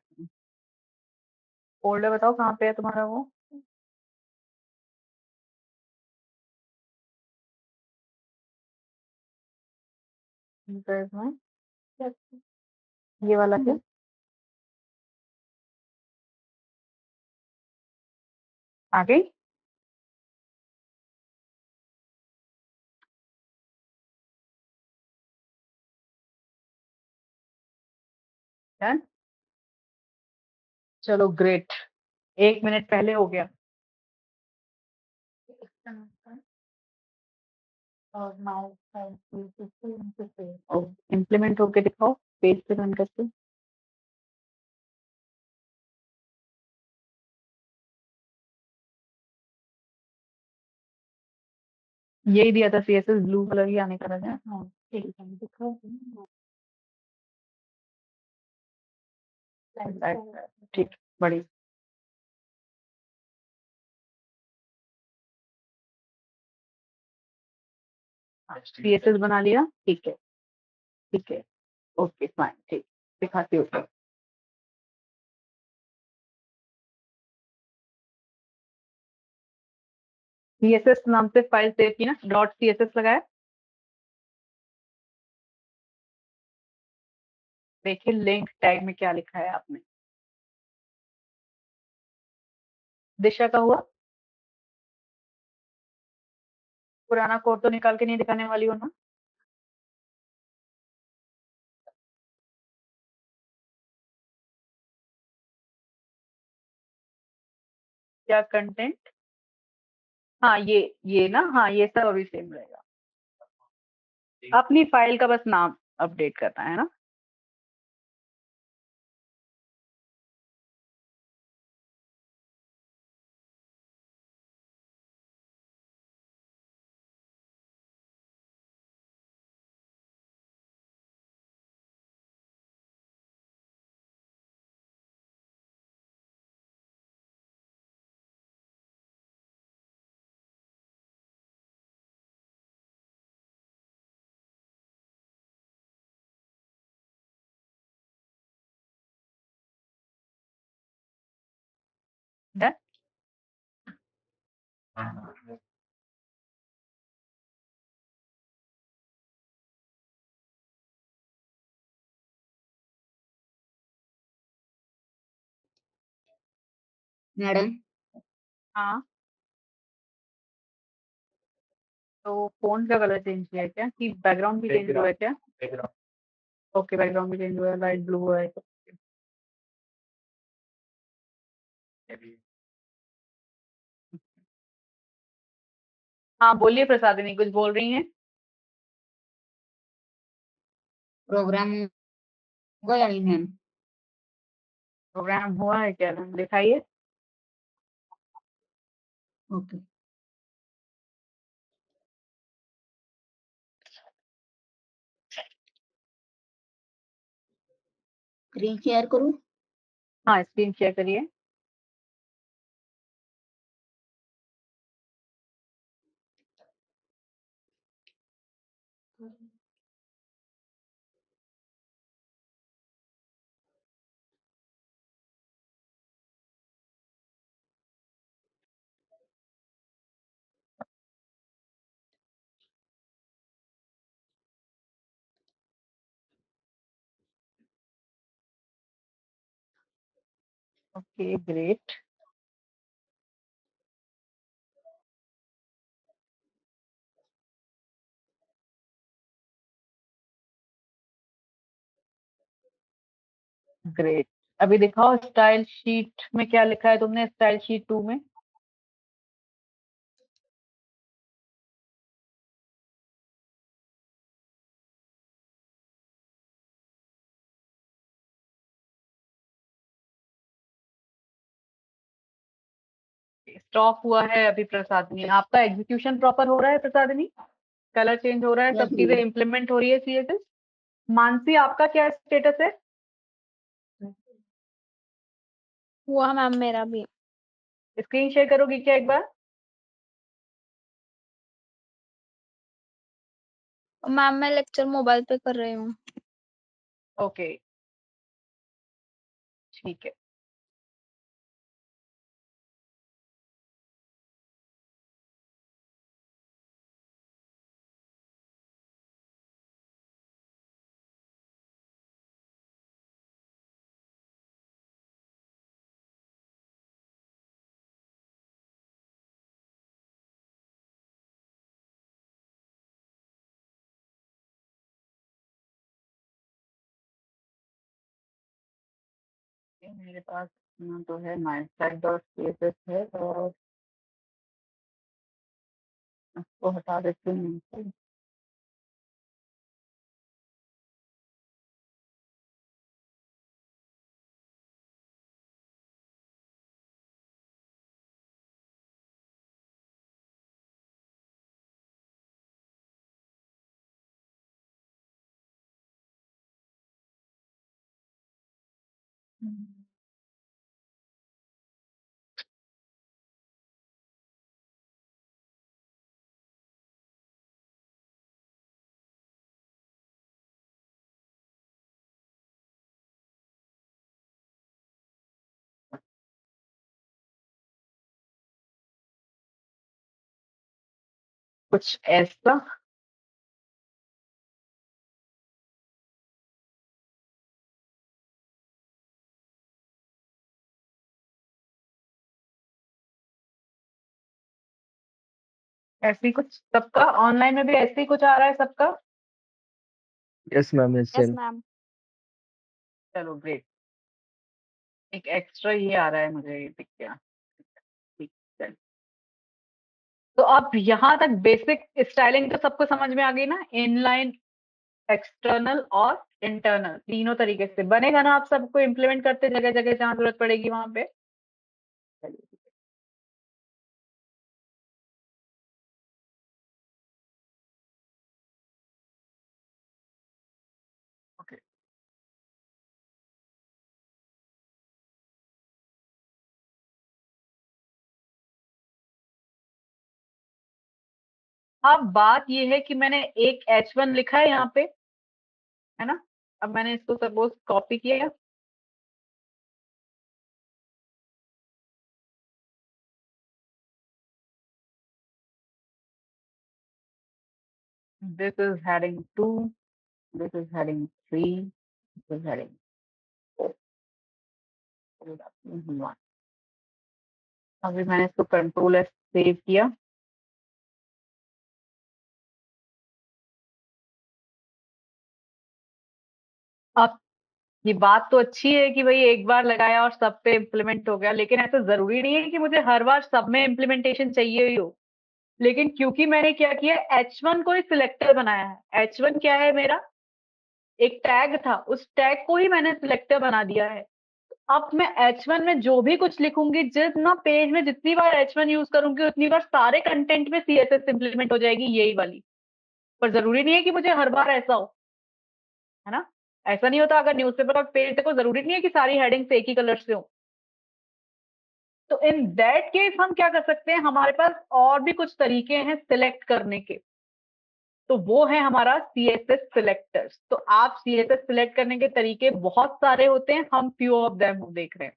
फोल्डर बताओ कहाँ पे है तुम्हारा वो। इसमें ये वाला क्या, आ गई। डन, चलो ग्रेट, 1 मिनट पहले हो गया। और इम्प्लीमेंट होके दिखाओ पेज पे रन करके। यही दिया था CSS ब्लू कलर ही आने का था। हाँ ठीक है, दिखाओ। ठीक, बड़ी CSS बना लिया, ठीक है ठीक है, ओके फाइन, ठीक, दिखाती हूँ। CSS नाम से फाइल सेव की ना, डॉट CSS लगाया, देखिए लिंक टैग में क्या लिखा है आपने। दिशा का हुआ, पुराना कोड तो निकाल के नहीं दिखाने वाली हो ना? क्या कंटेंट, हाँ ये ना, हाँ ये सब अभी सेम रहेगा, अपनी फाइल का बस नाम अपडेट करना है ना। Done? मैडम, हाँ, तो फोन का कलर चेंज किया है क्या, कि बैकग्राउंड भी चेंज हुआ है क्या? ओके, बैकग्राउंड भी चेंज हुआ है, लाइट ब्लू हुआ है। हाँ बोलिए प्रसादिनी, कुछ बोल रही हैं? प्रोग्राम हुआ या नहीं मैम? प्रोग्राम हुआ है क्या मैम, दिखाइए। ओके, स्क्रीन शेयर करूँ? हाँ स्क्रीन शेयर करिए। Okay great, great. अभी दिखाओ स्टाइल शीट में क्या लिखा है तुमने, स्टाइल शीट 2 में। स्टॉप हुआ है अभी प्रसादिनी, आपका एग्जीक्यूशन प्रॉपर हो रहा है प्रसादिनी, कलर चेंज हो रहा है, यस सब चीजें मैम। इम्प्लीमेंट हो रही है CSS। मानसी आपका क्या स्टेटस है? हुआ मैम मेरा भी। स्क्रीन शेयर करोगी क्या एक बार? मैम मैं लेक्चर मोबाइल पे कर रही हूँ। ओके ठीक है। मेरे पास तो है माई साइट डॉट CSS है, और उसको हटा देती हूँ। कुछ ऐसा। ऐसी कुछ सबका ऑनलाइन में भी ऐसे ही कुछ आ रहा है सबका। Yes, ma'am. Yes, yes same. Ma'am. चलो ग्रेट। एक एक्स्ट्रा ये आ रहा है मुझे, ये दिख गया। ठीक है। तो अब यहाँ तक बेसिक स्टाइलिंग तो सबको समझ में आ गई ना, इनलाइन, एक्सटर्नल और इंटरनल तीनों तरीके से बनेगा ना, आप सबको इम्प्लीमेंट करते जगह जगह जहाँ जरूरत पड़ेगी वहां पे। चलिए, ओके। अब बात ये है कि मैंने एक H1 लिखा है यहाँ पे, है ना। अब मैंने इसको सपोज कॉपी किया, this is heading 2, this is heading 3, this is heading 4, 1। अभी मैंने इसको कंट्रोल एस सेव किया। अब ये बात तो अच्छी है कि भाई एक बार लगाया और सब पे इम्प्लीमेंट हो गया, लेकिन ऐसा जरूरी नहीं है कि मुझे हर बार सब में इम्प्लीमेंटेशन चाहिए ही हो। लेकिन क्योंकि मैंने क्या किया, H1 को एक सिलेक्टर बनाया है। H1 क्या है मेरा, एक टैग था, उस टैग को ही मैंने सिलेक्टर बना दिया है। अब मैं H1 में जो भी कुछ लिखूंगी, जितना पेज में जितनी बार H1 यूज करूंगी उतनी बार सारे कंटेंट में CSS इंप्लीमेंट हो जाएगी यही वाली। पर जरूरी नहीं है कि मुझे हर बार ऐसा हो, है ना। ऐसा नहीं होता, अगर न्यूज़पेपर का पेज देखो जरूरी नहीं है कि सारी हेडिंग्स एक ही कलर से हो। तो इन दैट केस हम क्या कर सकते हैं, हमारे पास और भी कुछ तरीके हैं सिलेक्ट करने के। तो वो है हमारा CSS सिलेक्टर्स। तो आप CSS सिलेक्ट करने के तरीके बहुत सारे होते हैं, हम फ्यू ऑफ देम देख रहे हैं।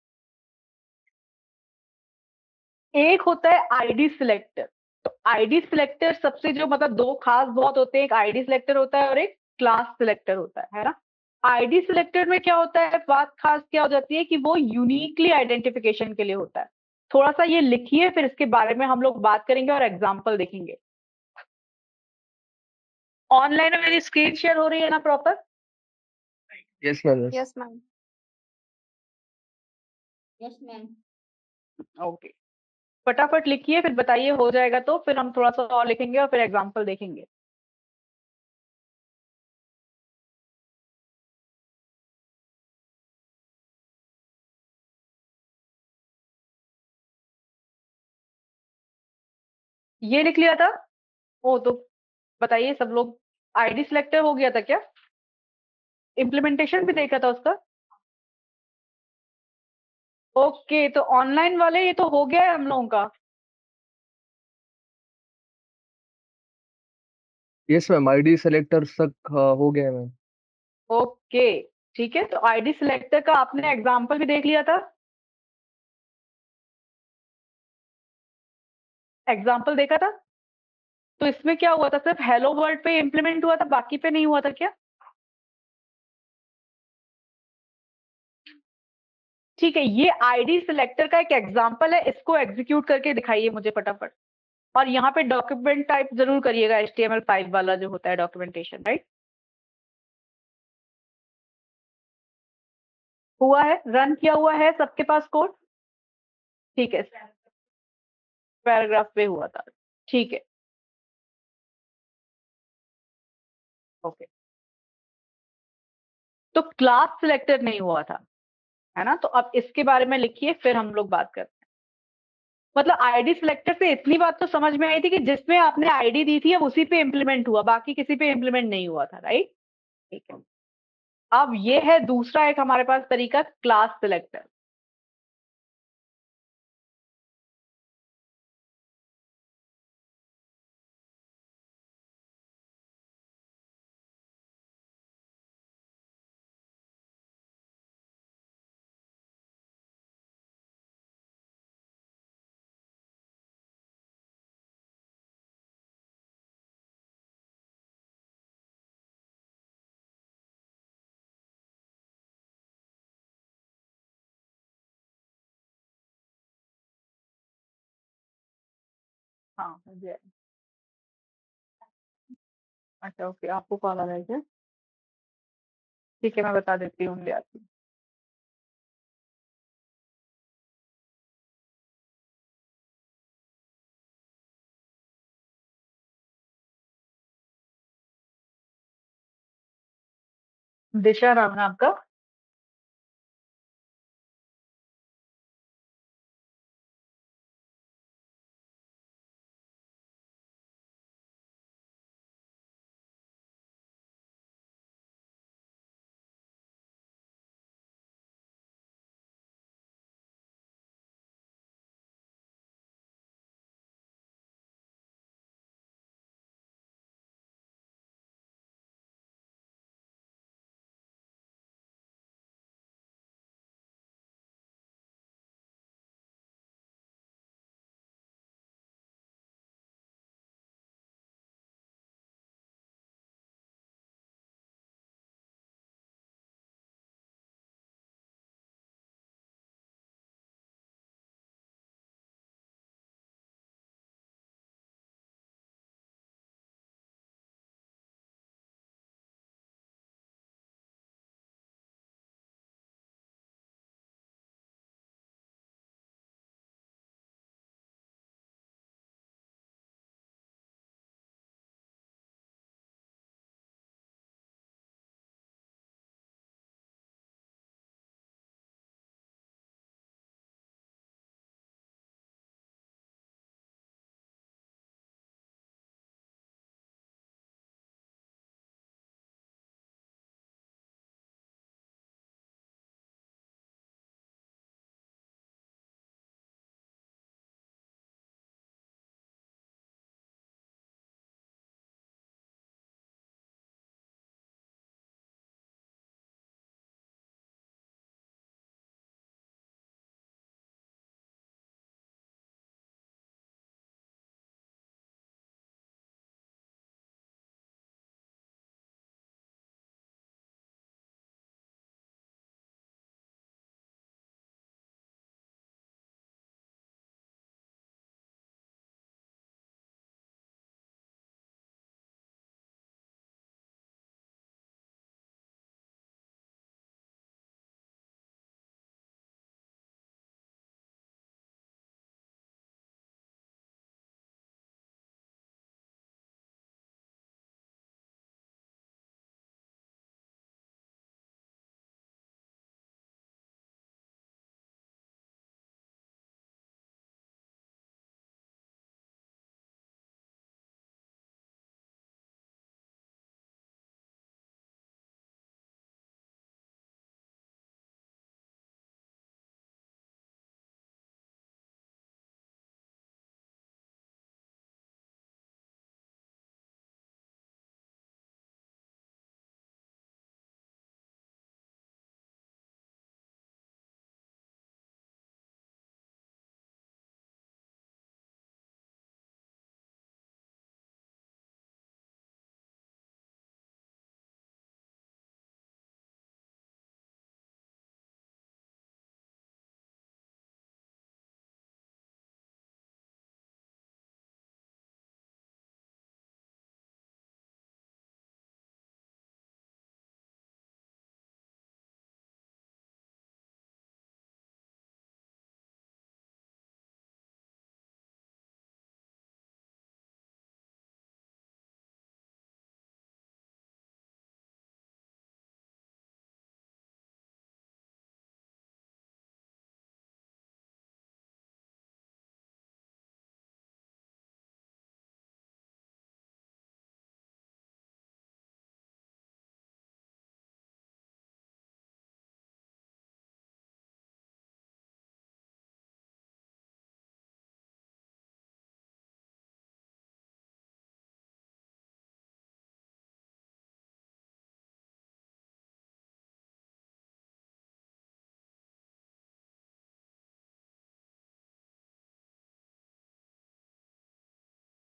एक होता है आईडी सिलेक्टर। तो आईडी सिलेक्टर सबसे जो मतलब दो खास बहुत होते हैं, एक आईडी सिलेक्टर होता है और एक क्लास सिलेक्टर होता है ना। आईडी सिलेक्टर में क्या होता है, बात खास क्या हो जाती है कि वो यूनिकली आइडेंटिफिकेशन के लिए होता है। थोड़ा सा ये लिखिए, फिर इसके बारे में हम लोग बात करेंगे और एग्जाम्पल देखेंगे। ऑनलाइन में मेरी स्क्रीन शेयर हो रही है ना proper. Yes, ma'am. Yes. Yes ma'am. Yes ma'am. Okay, फटाफट लिखिए, फिर बताइए हो जाएगा तो फिर हम थोड़ा सा और लिखेंगे और फिर एग्जाम्पल देखेंगे। ये लिख लिया था। ओ तो बताइए सब लोग, आईडी सिलेक्टर हो गया था क्या, इम्प्लीमेंटेशन भी देखा था उसका। ओके, तो ऑनलाइन वाले ये तो हो गया है हम लोगों का। Yes, ma'am. ID selector तक हो गया है, मैम. ओके ठीक है, तो आईडी सिलेक्टर का आपने एग्जाम्पल भी देख लिया था। एग्जाम्पल देखा था। तो इसमें क्या हुआ था, सिर्फ हेलो वर्ल्ड पे इम्प्लीमेंट हुआ था, बाकी पे नहीं हुआ था क्या। ठीक है, ये आईडी सिलेक्टर का एक एग्जाम्पल है, इसको एग्जीक्यूट करके दिखाइए मुझे फटाफट। और यहाँ पे डॉक्यूमेंट टाइप जरूर करिएगा, HTML5 वाला जो होता है डॉक्यूमेंटेशन, राइट। हुआ है, रन किया हुआ है सबके पास कोड। ठीक है, पैराग्राफ पे हुआ था। ठीक है, ओके। तो क्लास सिलेक्टर नहीं हुआ था, है ना। तो अब इसके बारे में लिखिए, फिर हम लोग बात करते हैं। मतलब आईडी सिलेक्टर से इतनी बात तो समझ में आई थी कि जिसमें आपने आईडी दी थी अब उसी पे इम्प्लीमेंट हुआ, बाकी किसी पे इम्प्लीमेंट नहीं हुआ था, राइट। ठीक है, अब ये है दूसरा एक हमारे पास तरीका, क्लास सिलेक्टर। हाँ मुझे। अच्छा ओके, आपको कॉल आ रहा है क्या? ठीक है, मैं बता देती हूँ ले आती हूँ। दिशा नाम है आपका?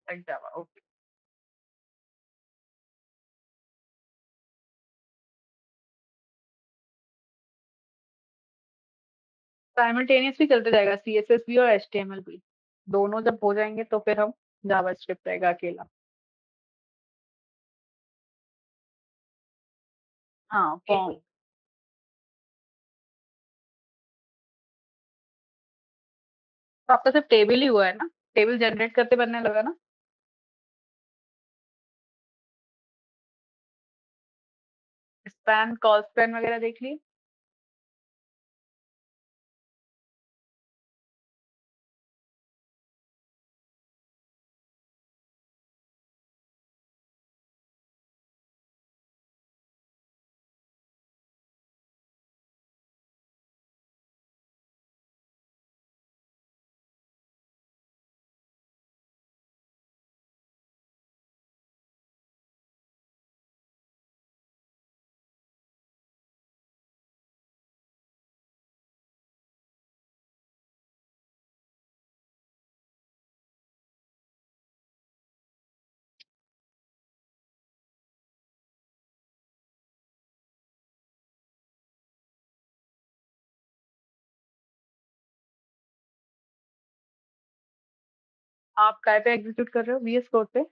जावा ओके। साइमल्टेनियसली चलते जाएगा, सीएसएस भी और एचटीएमएल भी। दोनों जब हो जाएंगे तो फिर हम जावास्क्रिप्ट रहेगा अकेला। हाँ फॉर्म। तो आपका सिर्फ टेबल ही हुआ है ना, टेबल जनरेट करते बनने लगा ना। स्पैन कॉल स्पैन वगैरह देख लिए। आप काय पे एग्जीक्यूट कर रहे हो, वीएस कोड पे।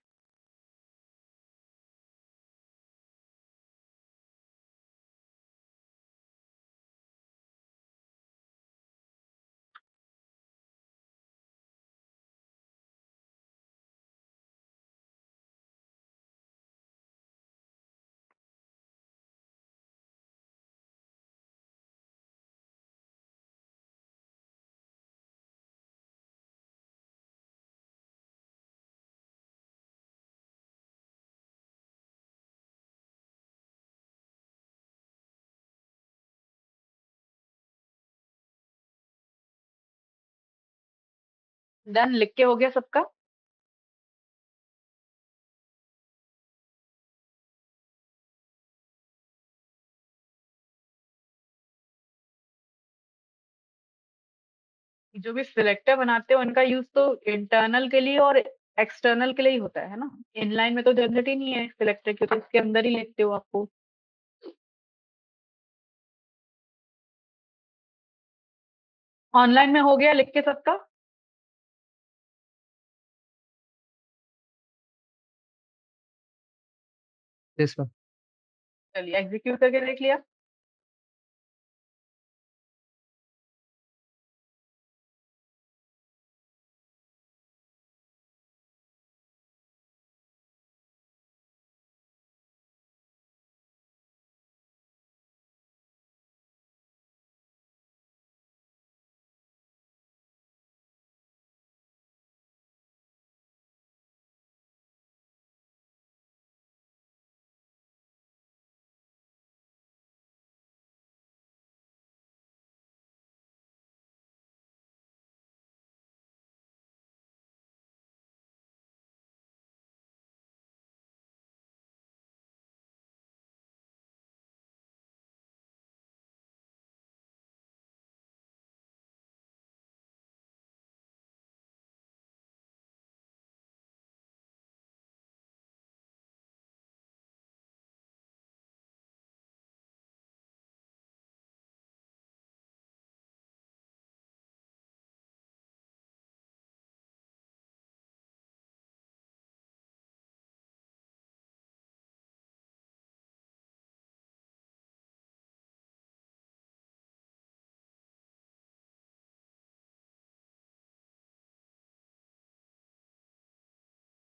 डन, लिख के हो गया सबका। जो भी सिलेक्टर बनाते हो उनका यूज तो इंटरनल के लिए और एक्सटर्नल के लिए ही होता है ना। इनलाइन में तो झंझट ही नहीं है सिलेक्टर की, तो इसके अंदर ही लिखते हो आपको। ऑनलाइन में हो गया लिख के सबका। Yes ma'am. चलिए एग्जीक्यूट करके देख लिया।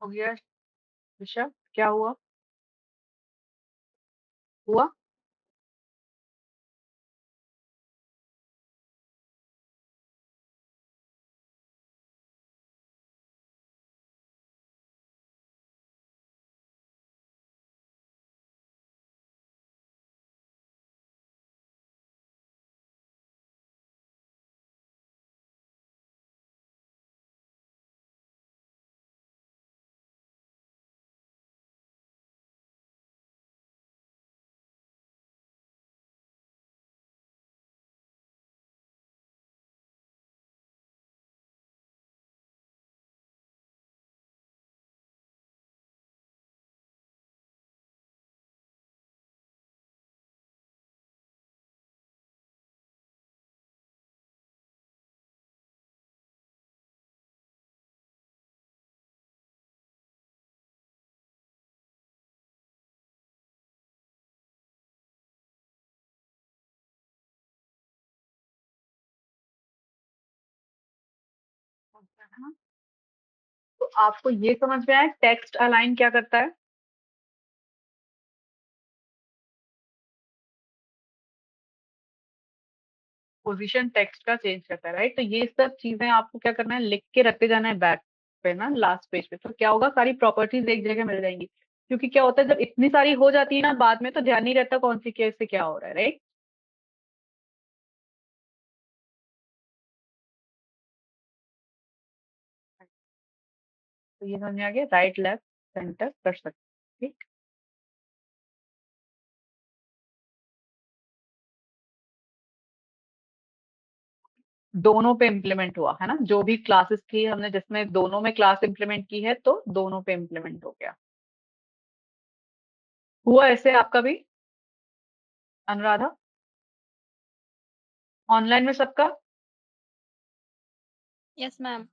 हो गया। ऋषभ क्या हुआ? हुआ। हाँ, तो आपको ये समझ में आया टेक्स्ट अलाइन क्या करता है? पोजीशन टेक्स्ट का चेंज करता है, राइट? तो ये सब चीजें आपको क्या करना है, लिख के रखते जाना है बैक पे ना, लास्ट पेज पे। तो क्या होगा, सारी प्रॉपर्टीज एक जगह मिल जाएंगी। क्योंकि क्या होता है, जब इतनी सारी हो जाती है ना बाद में, तो ध्यान नहीं रहता कौन सी केस से क्या हो रहा है, राइट? तो ये समझ में आ गया, राइट लेफ्ट सेंटर कर सकते हैं, ठीक। दोनों पे इम्प्लीमेंट हुआ है ना, जो भी क्लासेस थी हमने जिसमें दोनों में क्लास इम्प्लीमेंट की है, तो दोनों पे इम्प्लीमेंट हो गया। हुआ ऐसे आपका भी अनुराधा? ऑनलाइन में सबका? Yes ma'am.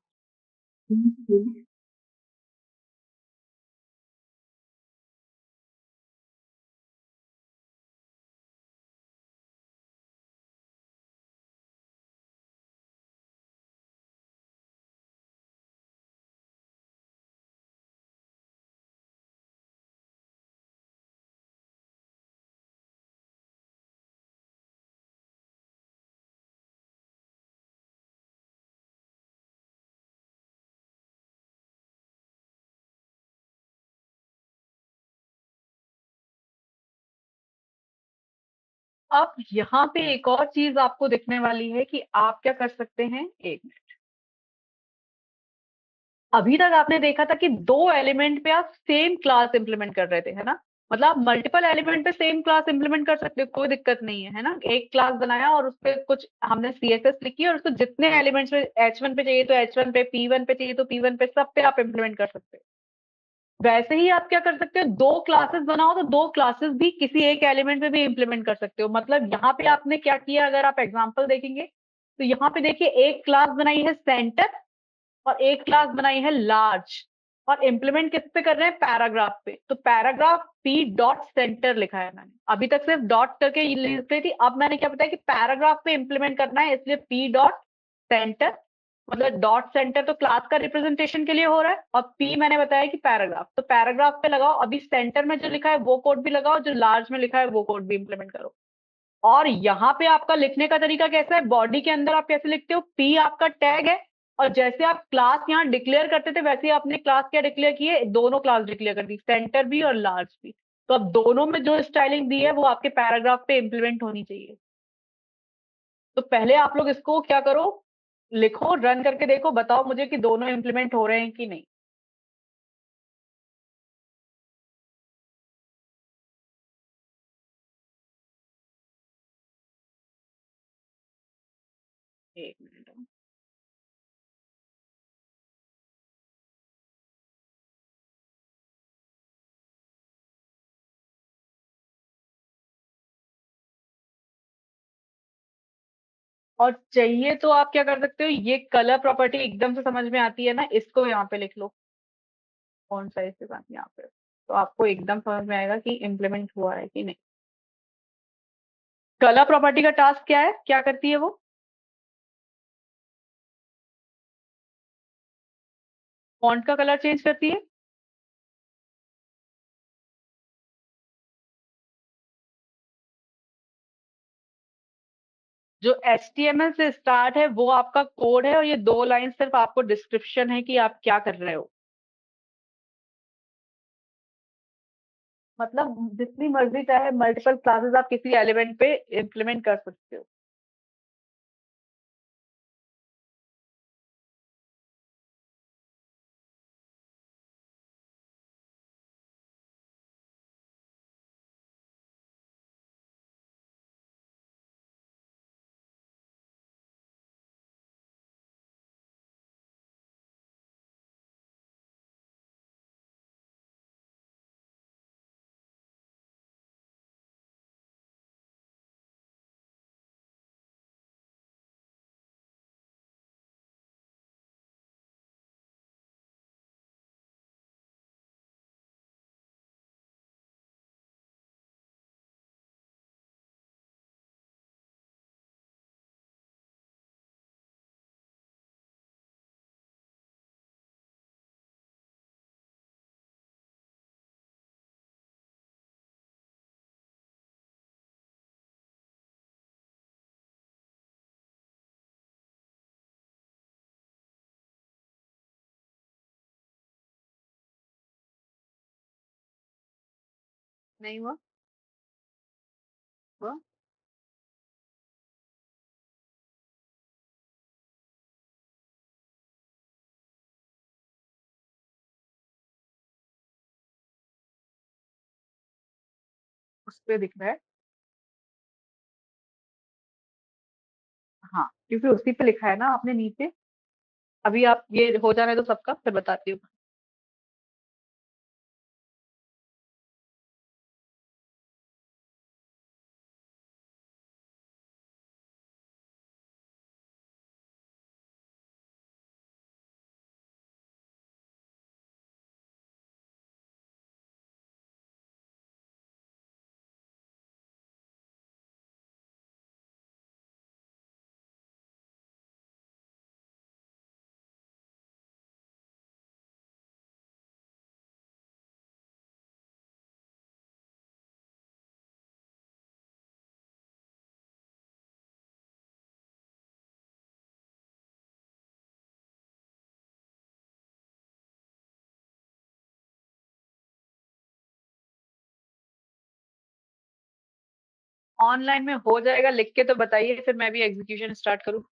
अब यहाँ पे एक और चीज आपको दिखने वाली है कि आप क्या कर सकते हैं, एक मिनट। अभी तक आपने देखा था कि दो एलिमेंट पे आप सेम क्लास इंप्लीमेंट कर रहे थे, है ना? मतलब आप मल्टीपल एलिमेंट पे सेम क्लास इंप्लीमेंट कर सकते हो, कोई दिक्कत नहीं है ना? एक क्लास बनाया और उसपे कुछ हमने सीएसएस लिखी और उसको जितने एलिमेंट्स पे H1 पे चाहिए तो H1 पे, P1 पे चाहिए तो P1 पे, सब पे आप इंप्लीमेंट कर सकते हो। वैसे ही आप क्या कर सकते हो, दो क्लासेस बनाओ तो दो क्लासेस भी किसी एक एलिमेंट पे भी इंप्लीमेंट कर सकते हो। मतलब यहाँ पे आपने क्या किया, अगर आप एग्जांपल देखेंगे तो यहाँ पे देखिए, एक क्लास बनाई है सेंटर और एक क्लास बनाई है लार्ज, और इंप्लीमेंट किस पे कर रहे हैं, पैराग्राफ पे। तो पैराग्राफ पी डॉट सेंटर लिखा है मैंने, अभी तक सिर्फ डॉट करके लिख रही थी, अब मैंने क्या बताया कि पैराग्राफ पे इंप्लीमेंट करना है, इसलिए पी डॉट सेंटर। मतलब डॉट सेंटर तो क्लास का रिप्रेजेंटेशन के लिए हो रहा है, और पी मैंने बताया कि पैराग्राफ, तो पैराग्राफ पे लगाओ। अभी सेंटर में जो लिखा है वो कोड भी लगाओ, जो लार्ज में लिखा है वो कोड भी इंप्लीमेंट करो। और यहाँ पे आपका लिखने का तरीका कैसा है, बॉडी के अंदर आप कैसे लिखते हो, पी आपका टैग है, और जैसे आप क्लास यहाँ डिक्लेयर करते थे वैसे ही आपने क्लास क्या डिक्लेयर की है, दोनों क्लास डिक्लेयर कर दी, सेंटर भी और लार्ज भी। तो अब दोनों में जो स्टाइलिंग दी है वो आपके पैराग्राफ पे इंप्लीमेंट होनी चाहिए। तो पहले आप लोग इसको क्या करो, लिखो, रन करके देखो, बताओ मुझे कि दोनों इंप्लीमेंट हो रहे हैं कि नहीं। एक मिनट। और चाहिए तो आप क्या कर सकते हो, ये कलर प्रॉपर्टी एकदम से समझ में आती है ना, इसको यहाँ पे लिख लो, कौन सा इसके साथ यहाँ पे, तो आपको एकदम समझ में आएगा कि इम्प्लीमेंट हुआ है कि नहीं। कलर प्रॉपर्टी का टास्क क्या है, क्या करती है वो? फॉन्ट का कलर चेंज करती है। जो HTML से स्टार्ट है वो आपका कोड है, और ये दो लाइन सिर्फ आपको डिस्क्रिप्शन है कि आप क्या कर रहे हो। मतलब जितनी मर्जी चाहे मल्टीपल क्लासेस आप किसी एलिमेंट पे इम्प्लीमेंट कर सकते हो। नहीं हुआ? हुआ? उस पे दिख रहा है। हाँ, क्योंकि उसी पे लिखा है ना आपने नीचे। अभी आप ये हो जाने दो सबका, फिर बताती हूँ। ऑनलाइन में हो जाएगा, लिख के तो बताइए, फिर मैं भी एग्जीक्यूशन स्टार्ट करूँ।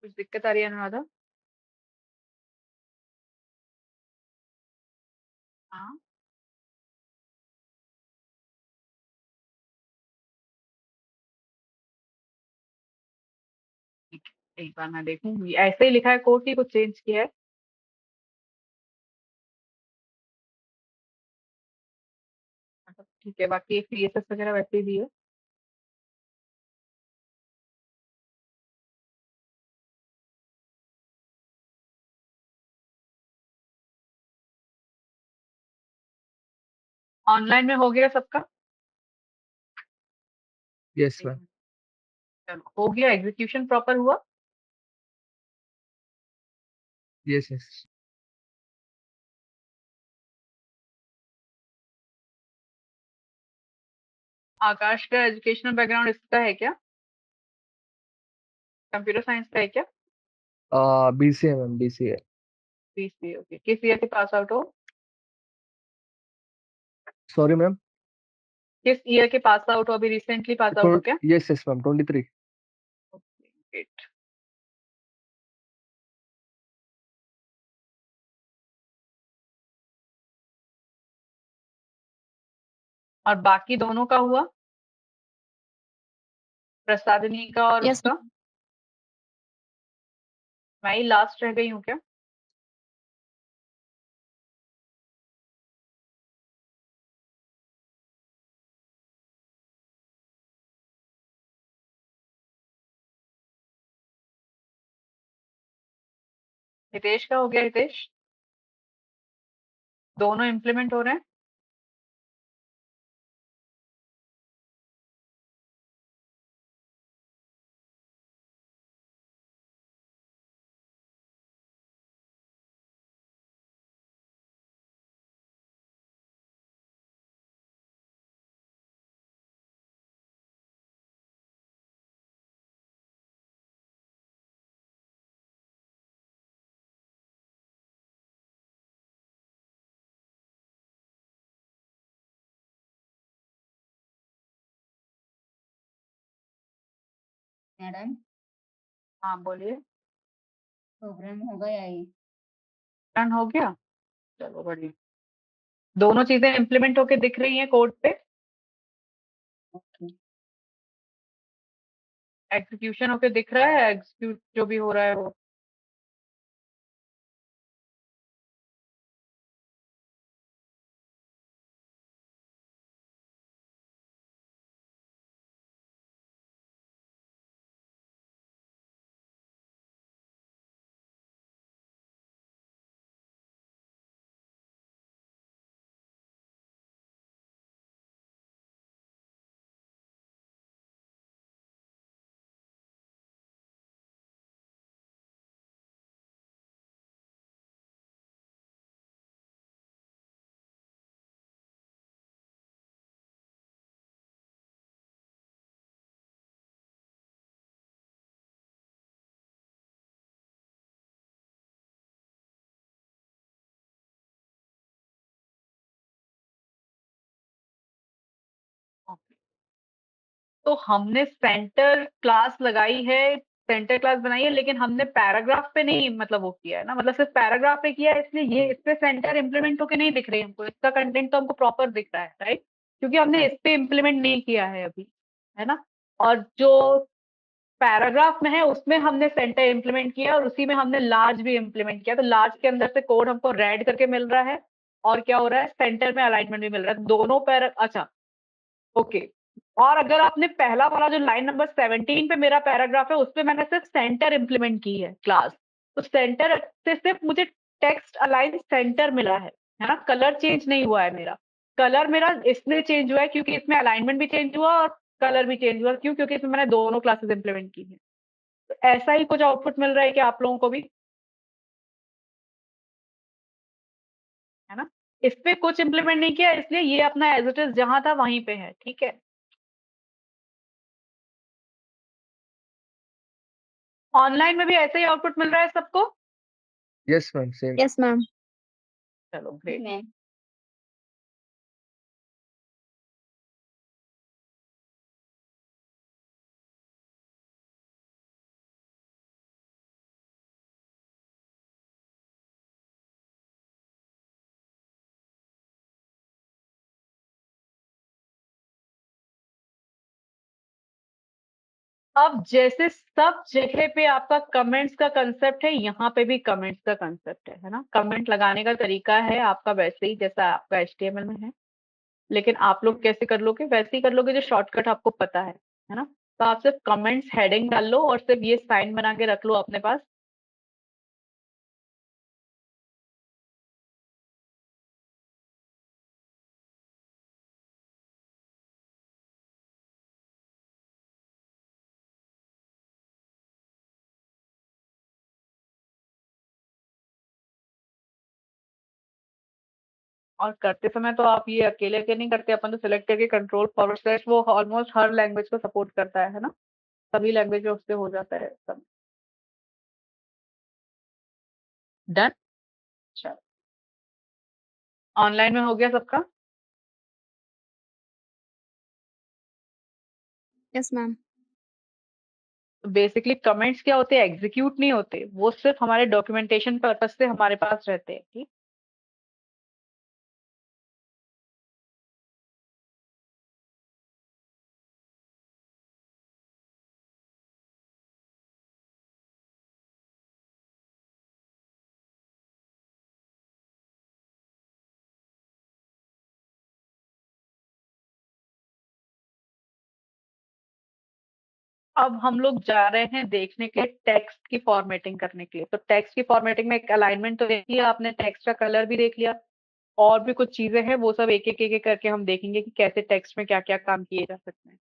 कुछ दिक्कत आ रही है अनुराधा? हाँ, ठीक है, एक बार मैं देखूंगी। ऐसे ही लिखा है कोड की कुछ चेंज किया है? मतलब ठीक है, बाकी सीएसएस वगैरह वैसे ही दिए। ऑनलाइन में हो गया सबका? यस एक मैम। मिनट, चलो हो गया, एग्जीक्यूशन प्रॉपर हुआ। Yes yes. आकाश का एजुकेशनल बैकग्राउंड इसका है क्या? कंप्यूटर साइंस का है क्या? BCA ma'am, BCA. BCA, okay. किस ईयर के पास आउट हो? Sorry ma'am. किस ईयर के पास आउट हो? अभी रिसेंटली पास तो आउट हो क्या? Yes yes ma'am, 23। Okay, great. और बाकी दोनों का हुआ? प्रसादिनी का और यस उसका? मैं ही लास्ट रह गई हूँ क्या? हितेश का हो गया? हितेश, दोनों इम्प्लीमेंट हो रहे हैं? मैडम, हाँ बोलिए। प्रोग्राम हो गया ये। डन हो गया, चलो बढ़िया। दोनों चीजें इम्प्लीमेंट होके दिख रही हैं कोड पे। ओके। एग्जीक्यूशन होके दिख रहा है, एग्जीक्यूट जो भी हो रहा है वो। तो हमने सेंटर क्लास लगाई है, सेंटर क्लास बनाई है, लेकिन हमने पैराग्राफ पे नहीं मतलब वो किया है ना, मतलब सिर्फ पैराग्राफ पे किया है, इसलिए ये इस पे सेंटर इम्प्लीमेंट होके नहीं दिख रही है हमको, इसका कंटेंट तो हमको प्रॉपर दिख रहा है, राइट? क्योंकि हमने इस पे इम्प्लीमेंट नहीं किया है अभी, है ना? और जो पैराग्राफ में है उसमें हमने सेंटर इम्प्लीमेंट किया और उसी में हमने लार्ज भी इम्प्लीमेंट किया, तो लार्ज के अंदर से कोड हमको रेड करके मिल रहा है, और क्या हो रहा है, सेंटर में अलाइनमेंट भी मिल रहा है दोनों पैरा। अच्छा, ओके। और अगर आपने पहला वाला जो लाइन नंबर 17 पे मेरा पैराग्राफ है, उसपे मैंने सिर्फ सेंटर इंप्लीमेंट की है क्लास, तो सेंटर से सिर्फ मुझे टेक्स्ट अलाइन सेंटर मिला है ना? कलर चेंज नहीं हुआ है मेरा। कलर मेरा इसलिए चेंज हुआ है क्योंकि इसमें अलाइनमेंट भी चेंज हुआ और कलर भी चेंज हुआ। क्यों? क्योंकि इसमें मैंने दोनों क्लासेस इंप्लीमेंट की है। तो ऐसा ही कुछ आउटपुट मिल रहा है कि आप लोगों को भी, है ना? इस पे कुछ इंप्लीमेंट नहीं किया, इसलिए ये अपना एज इट इज जहां था वहीं पे है, ठीक है? ऑनलाइन में भी ऐसे ही आउटपुट मिल रहा है सबको? Yes ma'am, same. Yes ma'am. चलो ग्रेट। मैम अब जैसे सब जगह पे आपका कमेंट्स का कंसेप्ट है, यहाँ पे भी कमेंट्स का कंसेप्ट है ना? कमेंट लगाने का तरीका है आपका वैसे ही जैसा आपका एचटीएमएल में है, लेकिन आप लोग कैसे कर लोगे? वैसे ही कर लोगे जो शॉर्टकट आपको पता है ना? तो आप सिर्फ कमेंट्स हेडिंग डाल लो और सिर्फ ये साइन बना के रख लो अपने पास। और करते समय तो आप ये अकेले अकेले नहीं करते, अपन तो सिलेक्ट करके कंट्रोल फॉरवर्ड स्लैश, वो ऑलमोस्ट हर लैंग्वेज को सपोर्ट करता है ना? सभी लैंग्वेज में उससे हो जाता है सब। डन। चलो, ऑनलाइन में हो गया सबका? Yes ma'am. बेसिकली कमेंट्स क्या होते हैं, एग्जीक्यूट नहीं होते, वो सिर्फ हमारे डॉक्यूमेंटेशन पर्पज से हमारे पास रहते हैं, ठीक? अब हम लोग जा रहे हैं देखने के लिए टेक्स्ट की फॉर्मेटिंग करने के लिए। तो टेक्स्ट की फॉर्मेटिंग में एक अलाइनमेंट तो देख लिया आपने, टेक्स्ट का कलर भी देख लिया, और भी कुछ चीजें हैं, वो सब एक एक एक एक करके हम देखेंगे कि कैसे टेक्स्ट में क्या क्या काम किए जा सकते हैं।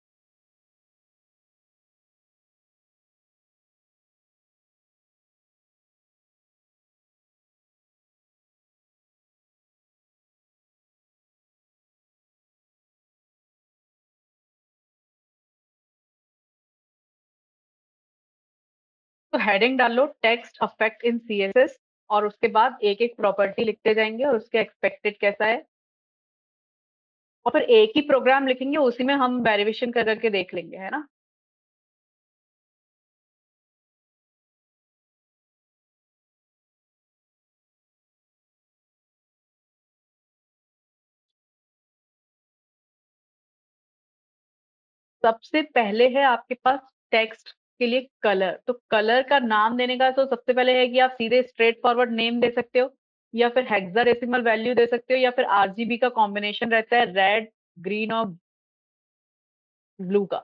तो हेडिंग डाल लो टेक्स्ट अफेक्ट इन सीएसएस, और उसके बाद एक एक प्रॉपर्टी लिखते जाएंगे और उसके एक्सपेक्टेड कैसा है, और फिर एक ही प्रोग्राम लिखेंगे, उसी में हम वेरिएशन कर करके देख लेंगे, है ना? सबसे पहले है आपके पास टेक्स्ट के लिए कलर। तो कलर का नाम देने का तो सबसे पहले है कि आप सीधे स्ट्रेट फॉरवर्ड नेम दे सकते हो, या फिर हेक्साडेसिमल वैल्यू दे सकते हो, या फिर आरजीबी का कॉम्बिनेशन रहता है, रेड, ग्रीन और ब्लू का,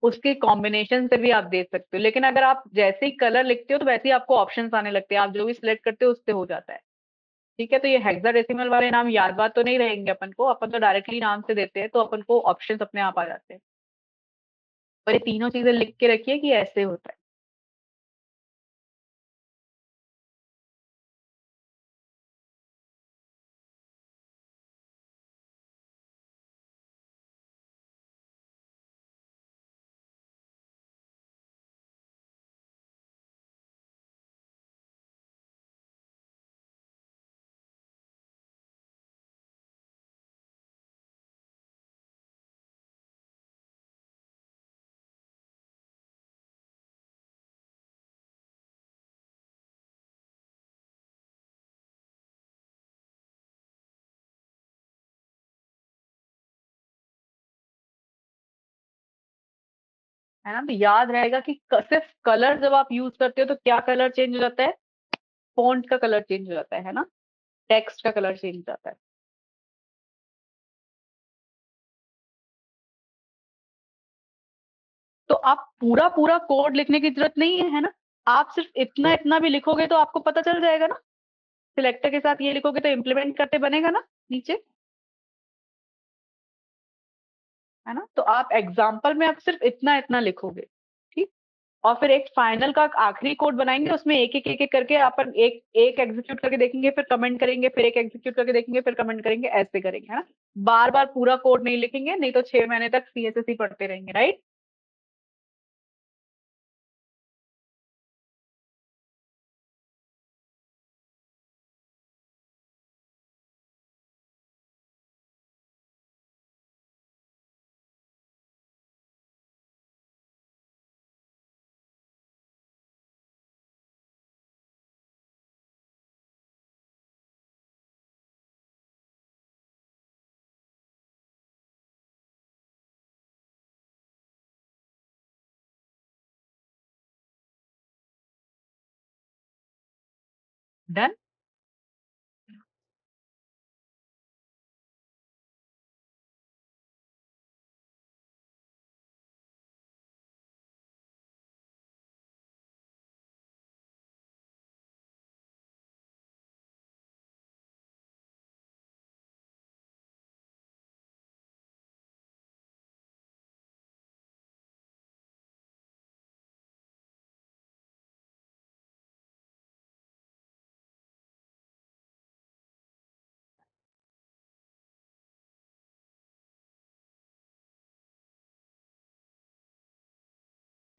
उसके कॉम्बिनेशन से भी आप दे सकते हो। लेकिन अगर आप जैसे ही कलर लिखते हो तो वैसे ही आपको ऑप्शंस आने लगते हैं, आप जो भी सिलेक्ट करते हो उससे हो जाता है, ठीक है? तो ये हेक्साडेसिमल वाले नाम याद बात तो नहीं रहेंगे अपन को, अपन तो डायरेक्टली नाम से देते हैं, तो अपन को ऑप्शंस अपने आप आ जाते हैं। और ये तीनों चीजें लिख के रखिए कि ऐसे होता है। है ना? तो याद रहेगा कि सिर्फ कलर जब आप यूज करते हो तो क्या कलर चेंज हो जाता है? फॉन्ट का कलर चेंज हो जाता है ना? टेक्स्ट का कलर चेंज हो जाता है। तो आप पूरा पूरा कोड लिखने की जरूरत नहीं है ना? आप सिर्फ इतना इतना भी लिखोगे तो आपको पता चल जाएगा ना। सिलेक्टर के साथ ये लिखोगे तो इम्प्लीमेंट करते बनेगा ना नीचे, है ना? तो आप एग्जाम्पल में आप सिर्फ इतना इतना लिखोगे, ठीक। और फिर एक फाइनल का आखिरी कोड बनाएंगे, उसमें एक एक करके अपन एक एक एग्जीक्यूट करके देखेंगे, फिर कमेंट करेंगे, फिर एक एग्जीक्यूट करके देखेंगे, फिर कमेंट करेंगे, ऐसे करेंगे, है ना? बार बार पूरा कोड नहीं लिखेंगे, नहीं तो 6 महीने तक सीएसएस ही पढ़ते रहेंगे, राइट? डन।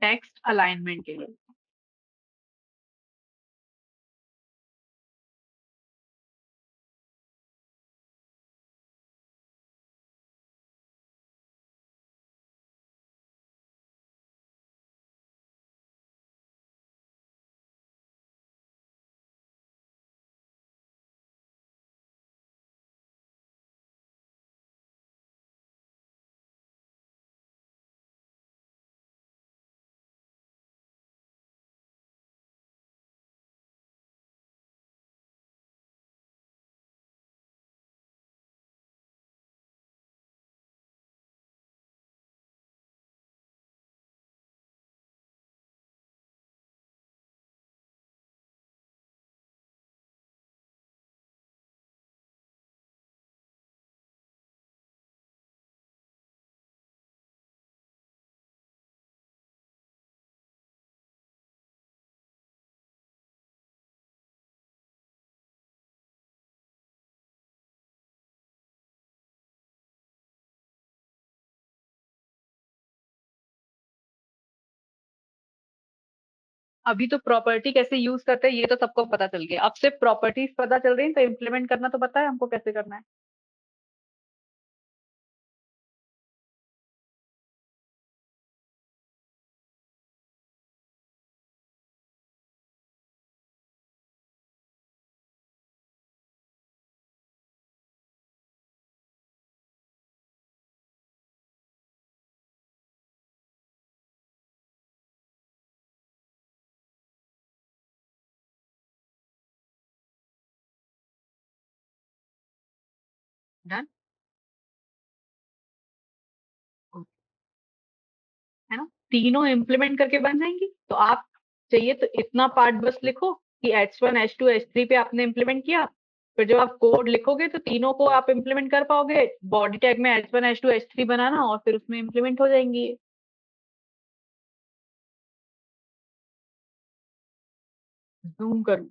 टेक्स्ट अलाइनमेंट के लिए। अभी तो प्रॉपर्टी कैसे यूज करते हैं ये तो सबको पता चल गया, अब सिर्फ प्रॉपर्टीज पता चल रही है, तो इम्प्लीमेंट करना तो पता है हमको कैसे करना है। डन। है ना? तीनों इम्प्लीमेंट करके बन जाएंगी, तो आप चाहिए तो इतना पार्ट बस लिखो कि H1 H2 H3 पे आपने इम्प्लीमेंट किया। फिर जब आप कोड लिखोगे तो तीनों को आप इम्प्लीमेंट कर पाओगे, बॉडी टैग में H1 H2 H3 बनाना और फिर उसमें इम्प्लीमेंट हो जाएंगी। जूम करूँ?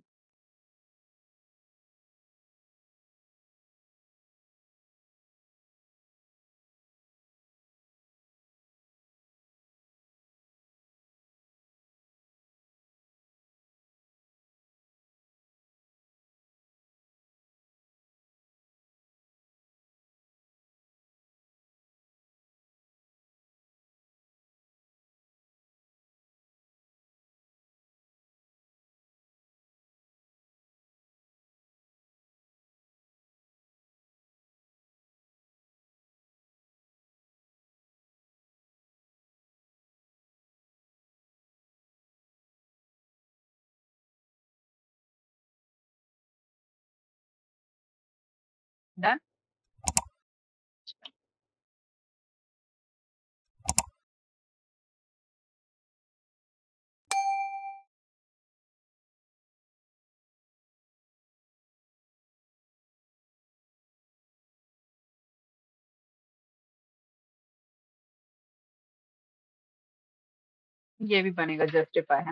डन। ये भी बनेगा जस्टिफाई।